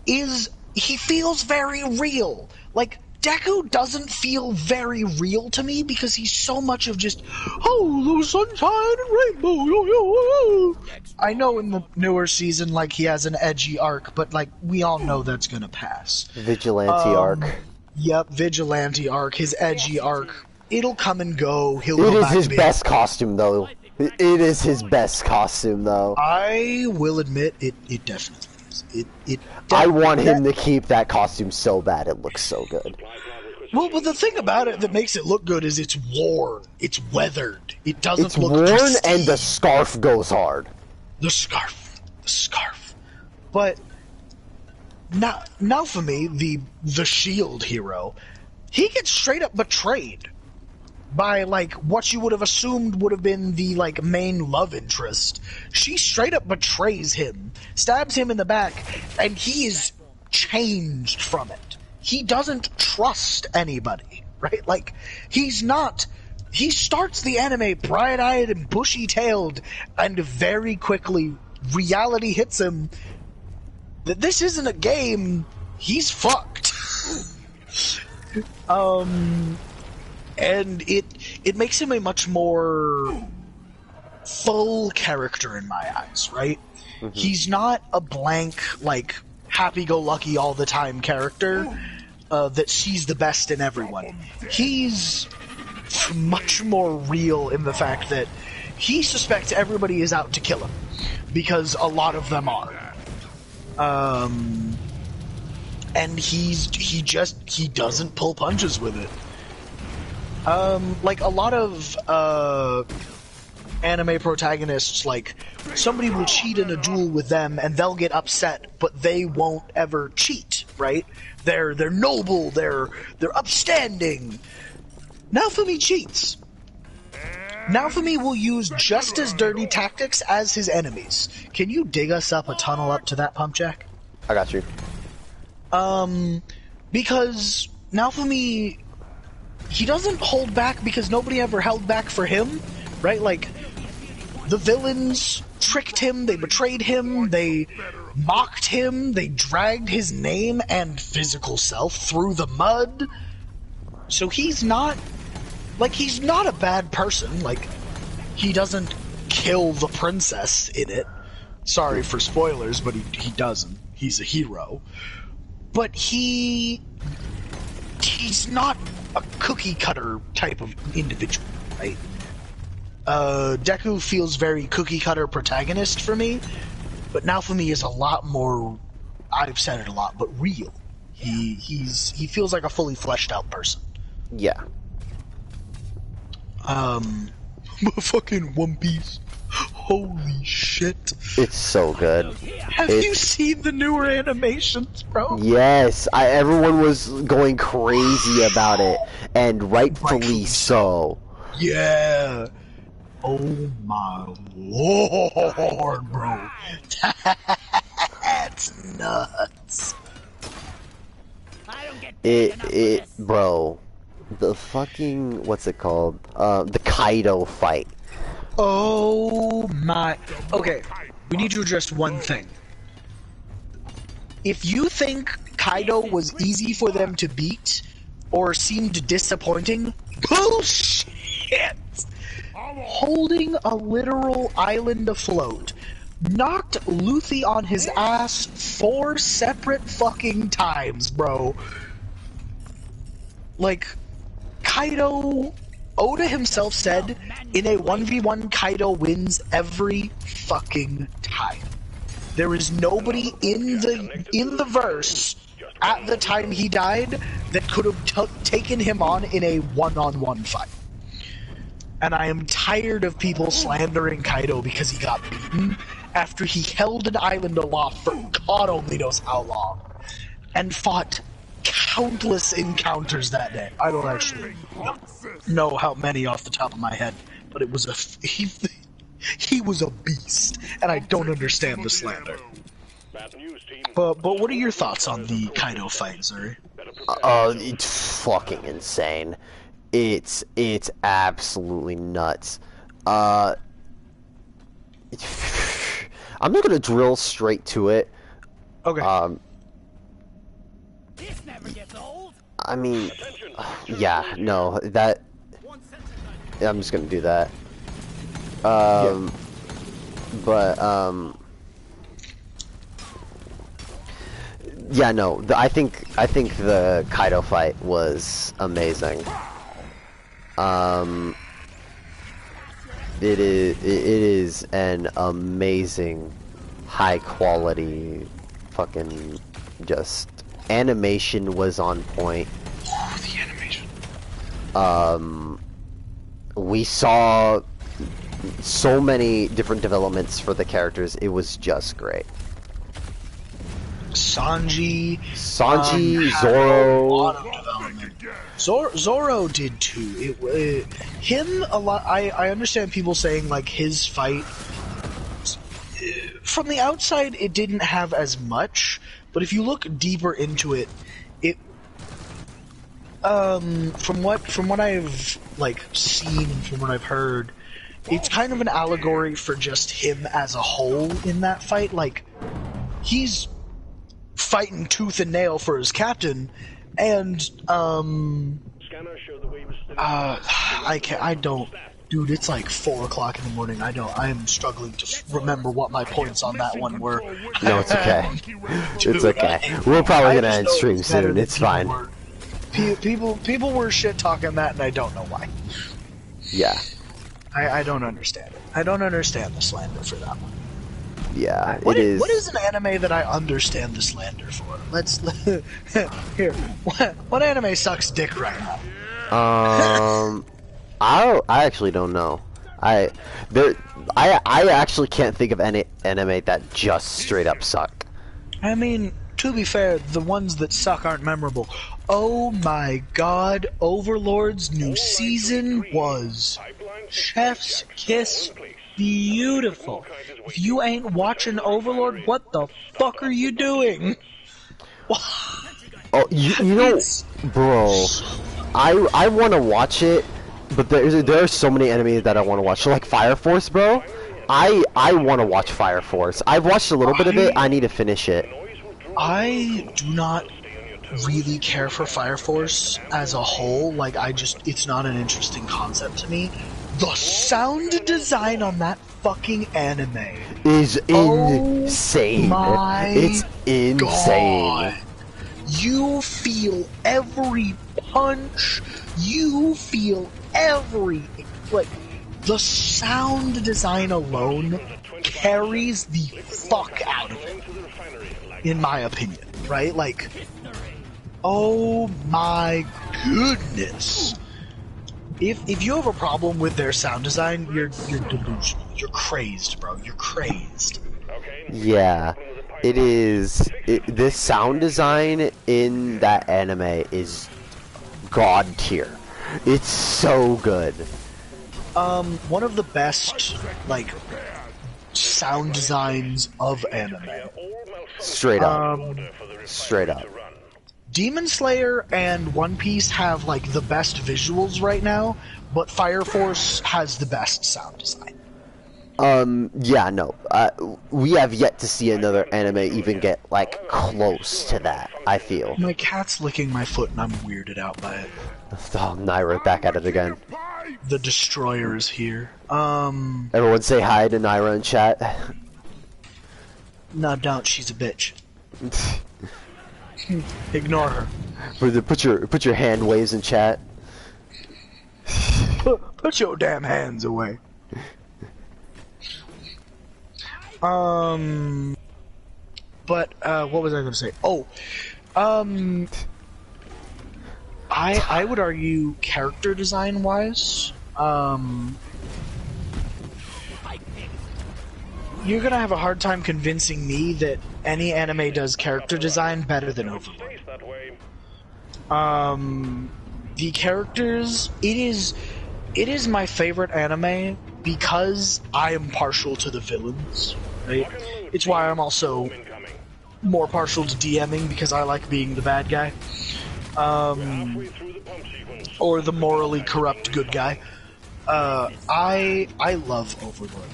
he feels very real. Like, Deku doesn't feel very real to me because he's so much of just, oh, the sunshine and rainbow. I know in the newer season, like, he has an edgy arc, but, like, we all know that's gonna pass. Vigilante arc. Yep, Vigilante arc, his edgy arc. It'll come and go. It is his best costume, though. It is his best costume, though. I will admit, it definitely is. I want him to keep that costume so bad. It looks so good. Well, but the thing about it that makes it look good is it's worn. It's weathered. It doesn't it's look worn, pristine. and the scarf goes hard. The scarf. But now for me, the Shield Hero, he gets straight up betrayed by, like, what you would have assumed would have been the, like, main love interest. She straight up betrays him, stabs him in the back, and he is changed from it. He doesn't trust anybody, right? Like, he starts the anime bright-eyed and bushy-tailed, and very quickly, reality hits him that this isn't a game, he's fucked. And it makes him a much more full character in my eyes, right? Mm-hmm. He's not a blank, like, happy-go-lucky all-the-time character that sees the best in everyone. He's much more real in the fact that he suspects everybody is out to kill him, because a lot of them are. And he doesn't pull punches with it. Like, a lot of anime protagonists, like, somebody will cheat in a duel with them and they'll get upset, but they won't ever cheat, right? They're noble, they're upstanding. Naofumi cheats. Naofumi will use just as dirty tactics as his enemies. Can you dig us up a tunnel up to that, Pump Jack? I got you. Because Naofumi, he doesn't hold back because nobody ever held back for him, right? Like, the villains tricked him, they betrayed him, they mocked him, they dragged his name and physical self through the mud. So he's not a bad person. Like, he doesn't kill the princess in it. Sorry for spoilers, but he doesn't. He's a hero. But he's not a cookie cutter type of individual, right? Deku feels very cookie cutter protagonist for me, but Naofumi is a lot more, I've said it a lot, but real. He feels like a fully fleshed out person. Yeah. Fucking One Piece. Holy shit. It's so good. Have you seen the newer animations, bro? Yes, everyone was going crazy about it, and rightfully so. Yeah. Oh my lord, bro. That's nuts. I don't get paid enough for this. Bro, the fucking, what's it called? The Kaido fight. Oh my. Okay, we need to address one thing. If you think Kaido was easy for them to beat, or seemed disappointing, bullshit! Holding a literal island afloat knocked Luffy on his ass 4 separate fucking times, bro. Like, Kaido... Oda himself said, in a 1v1, Kaido wins every fucking time. There is nobody in the verse at the time he died that could have taken him on in a one-on-one fight. And I am tired of people slandering Kaido because he got beaten after he held an island aloft for God only knows how long and fought countless encounters that day. I don't actually know how many off the top of my head, but it was he was a beast, and I don't understand the slander. But what are your thoughts on the Kaido fight, Zuri? It's fucking insane. It's absolutely nuts. I'm not gonna drill straight to it. Okay. This never gets old. I mean, yeah, no, that. Yeah, I'm just gonna do that. Yeah, no, I think the Kaido fight was amazing. It is an amazing, high quality, fucking just animation was on point. Oh, the animation. We saw so many different developments for the characters. It was just great. Sanji, Zoro. a lot of development. Zoro did too. Him a lot. I understand people saying like his fight. From the outside, it didn't have as much, but if you look deeper into it, from what I've like seen and from what I've heard, it's kind of an allegory for just him as a whole in that fight. Like, he's fighting tooth and nail for his captain, and I don't, dude, it's like 4 o'clock in the morning. I am struggling to remember what my points on that one were. No, it's okay. It's okay. We're probably gonna end stream soon. It's fine. People were shit talking that, and I don't know why. Yeah. I don't understand it. I don't understand the slander for that one. Yeah, What it is. What is an anime that I understand the slander for? Let's here. What anime sucks dick right now? I actually don't know. I actually can't think of any anime that just straight up suck. I mean, to be fair, the ones that suck aren't memorable. Oh my god, Overlord's new season was Chef's Kiss beautiful. If you ain't watching Overlord, what the fuck are you doing? Oh, you know, bro, I want to watch it, but there are so many anime that I want to watch. So like Fire Force, bro. I want to watch Fire Force. I've watched a little bit of it. I need to finish it. I do not really care for Fire Force as a whole. Like, it's not an interesting concept to me. The sound design on that fucking anime is insane. It's insane. God. You feel every punch. You feel every, like, the sound design alone carries the fuck out of it, in my opinion, right? Like, oh my goodness. If you have a problem with their sound design, you're delusional. You're crazed, bro. You're crazed. Yeah, it is. This sound design in that anime is god tier. It's so good. One of the best, like, sound designs of anime. Straight up. Straight up. Demon Slayer and One Piece have, like, the best visuals right now, but Fire Force has the best sound design. Yeah, no. We have yet to see another anime even get, like, close to that, I feel. My cat's licking my foot and I'm weirded out by it. Oh, Naira back at it again. The Destroyer is here. Everyone say hi to Naira in chat. No, don't. She's a bitch. Ignore her. Put your hand waves in chat. Put your damn hands away. But what was I going to say? Oh, I would argue character design wise, you're gonna have a hard time convincing me that any anime does character design better than Overlord. The characters, it is my favorite anime because I am partial to the villains, right? It's why I'm also more partial to DMing because I like being the bad guy. Or the morally corrupt good guy. I love Overlord.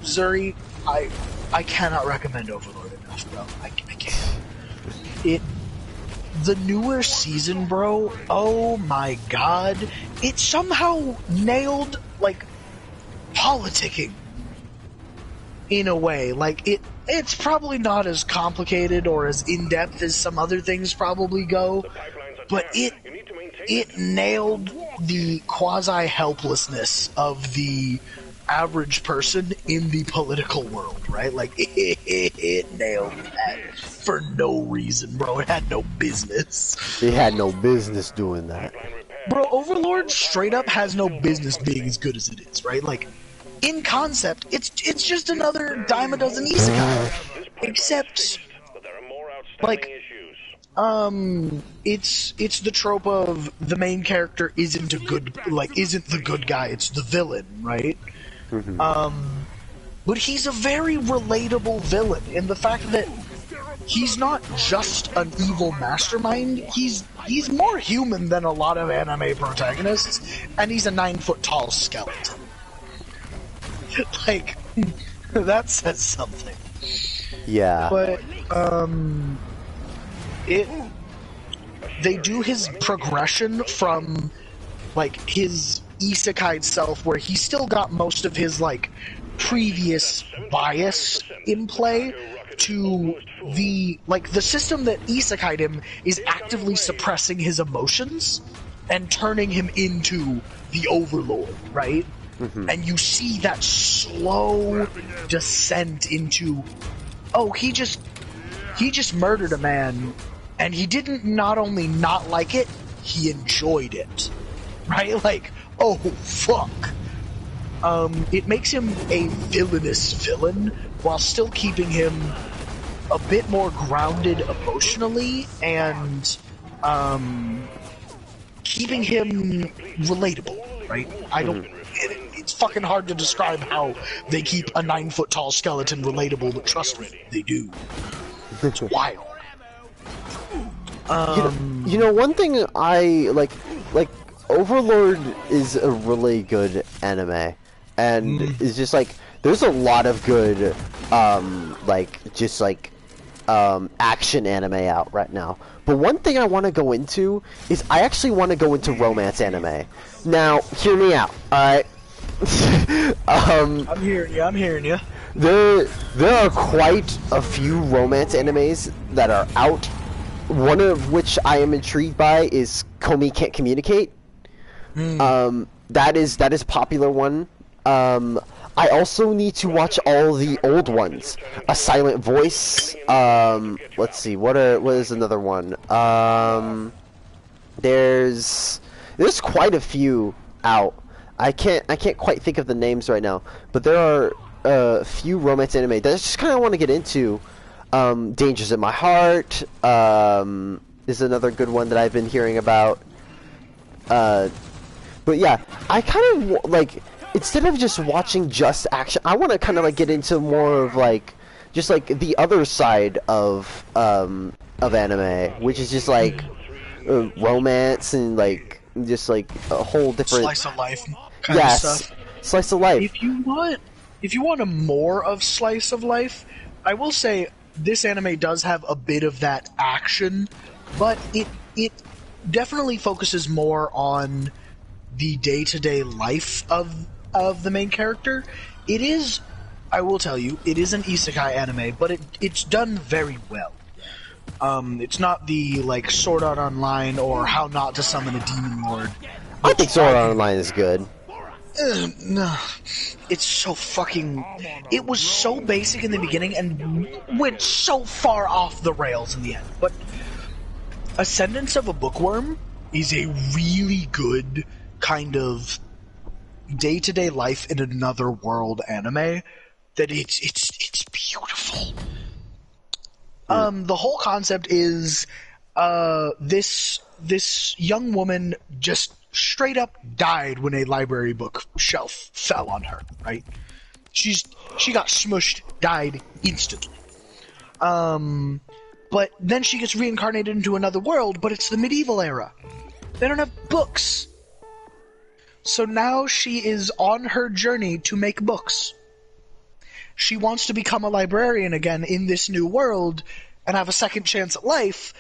Zuri, I cannot recommend Overlord enough, bro. I can't. The newer season, bro, oh my god, it somehow nailed, like, politicking. In a way. Like, it's probably not as complicated or as in-depth as some other things probably go, but it nailed the quasi-helplessness of the average person in the political world, right? Like, it nailed that for no reason, bro. It had no business. It had no business doing that. Bro, Overlord straight up has no business being as good as it is, right? Like, in concept, it's just another dime a dozen isekai. Except, like, it's the trope of the main character isn't the good guy, it's the villain, right? Mm-hmm. But he's a very relatable villain in the fact that he's not just an evil mastermind, he's more human than a lot of anime protagonists, and he's a 9-foot-tall skeleton. Like, that says something. Yeah. But, they do his progression from, like, his isekai self, where he's still got most of his, like, previous bias in play, to the system that isekai'd him is actively suppressing his emotions and turning him into the Overlord, right? Mm-hmm. And you see that slow descent into, oh, he just murdered a man, and he didn't not only not like it, he enjoyed it. Right? Like, oh, fuck. it makes him a villainous villain while still keeping him a bit more grounded emotionally and keeping him relatable, right? It's fucking hard to describe how they keep a 9-foot tall skeleton relatable, but trust me, they do. It's wild. You know, one thing I like Overlord is a really good anime, and it's just like there's a lot of good action anime out right now. But one thing I want to go into is I actually want to go into romance anime. Now, hear me out, alright? I'm hearing you. There are quite a few romance animes that are out. One of which I am intrigued by is Komi Can't Communicate. That is a popular one. I also need to watch all the old ones. A Silent Voice. Let's see. What is another one? There's quite a few out. I can't quite think of the names right now, but there are a few romance anime that I just kind of want to get into. Dangers in My Heart is another good one that I've been hearing about. But yeah, I kind of like, instead of just watching just action, I want to kind of like get into more of like just like the other side of anime, which is just like romance and like just like a whole different slice of life kind of stuff. Slice of life. If you want a more of slice of life, I will say this anime does have a bit of that action, but it definitely focuses more on the day-to-day life of the main character. It is, I will tell you, it is an isekai anime, but it's done very well. It's not the like Sword Art Online or How Not to Summon a Demon Lord. I think Sword Art Online is good. No, it's so fucking. It was so basic in the beginning and went so far off the rails in the end. But Ascendance of a Bookworm is a really good kind of day-to-day life in another world anime. That it's beautiful. The whole concept is this young woman just straight up died when a library book shelf fell on her, right? She got smushed, died instantly. But then she gets reincarnated into another world, but it's the medieval era. They don't have books. So now she is on her journey to make books. She wants to become a librarian again in this new world and have a second chance at life,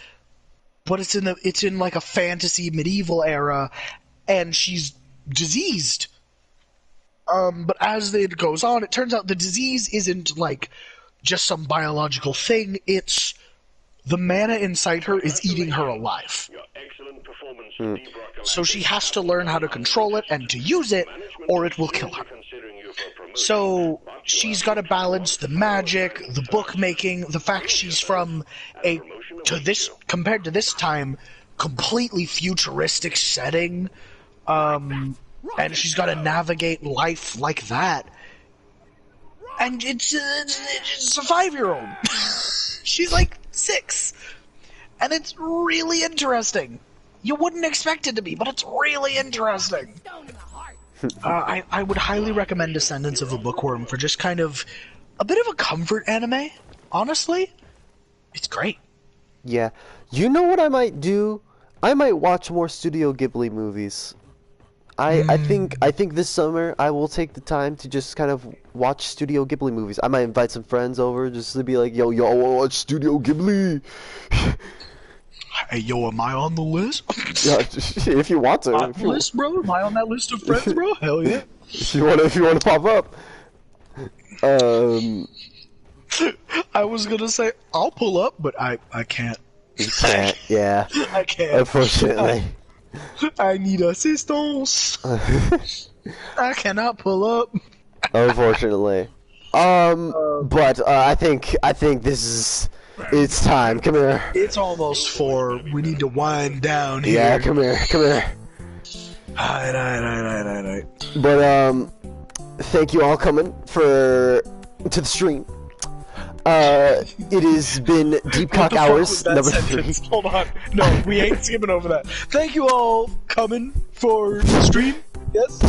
but it's in like a fantasy medieval era, and she's diseased. But as it goes on, it turns out the disease isn't like just some biological thing. It's the mana inside her is eating her alive. So she has to learn how to control it and to use it, or it will kill her. So she's got to balance the magic, the bookmaking, the fact she's from compared to this time, completely futuristic setting, and she's got to navigate life like that. And it's a 5-year-old. She's like 6, and it's really interesting. You wouldn't expect it to be, but it's really interesting. I would highly recommend Descendants of a Bookworm for just kind of a bit of a comfort anime. Honestly, it's great. Yeah. You know what I might do? I might watch more Studio Ghibli movies. I think this summer I will take the time to just kind of watch Studio Ghibli movies. I might invite some friends over just to be like, yo, I wanna watch Studio Ghibli. Hey, yo, am I on the list? Yeah, if you want to. On the list, bro? Am I on that list of friends, bro? Hell yeah. If you want to pop up. I was gonna say I'll pull up, but I can't. You can't. Yeah. I can't. Unfortunately. I need assistance. I cannot pull up. Unfortunately. But I think this is. It's time. Come here. It's almost 4. We need to wind down here. Yeah, come here. Alright. But thank you all coming to the stream. It has been Deep Cock Hours number 3. Hold on. No, we ain't skipping over that. Thank you all coming for the stream. Yes.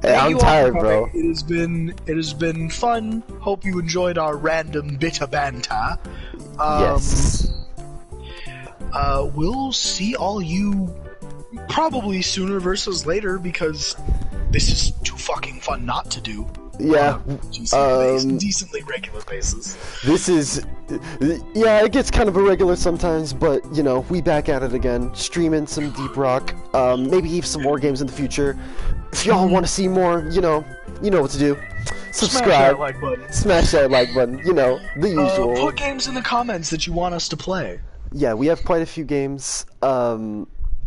Hey, I'm tired, bro. It has been fun. Hope you enjoyed our random bit of banter. Yes. We'll see all you probably sooner versus later because this is too fucking fun not to do. Yeah. Decently regular basis. This is, yeah, it gets kind of irregular sometimes, but you know, we back at it again, streaming some Deep Rock, maybe even some more games in the future. If y'all want to see more, you know what to do. Subscribe, smash that like button, you know, the usual. Put games in the comments that you want us to play. Yeah, we have quite a few games,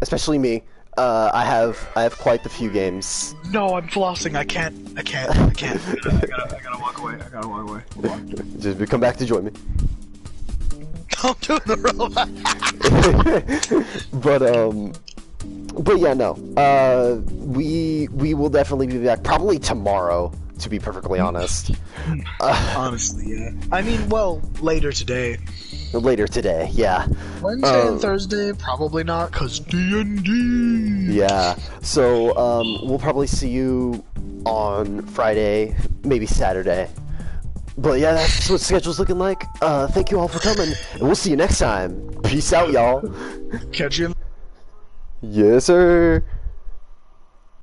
especially me. I have quite a few games. No, I'm flossing. I can't. I gotta walk away. Hold on. Just come back to join me. I'm doing the robot. But yeah, no. We will definitely be back. Probably tomorrow, to be perfectly honest. Honestly, yeah. I mean, well, later today. Later today, yeah. Wednesday and Thursday, probably not, cause D&D. Yeah. So we'll probably see you on Friday, maybe Saturday. But yeah, that's what the schedule's looking like. Thank you all for coming, and we'll see you next time. Peace out, y'all. Catch you. Yes, sir.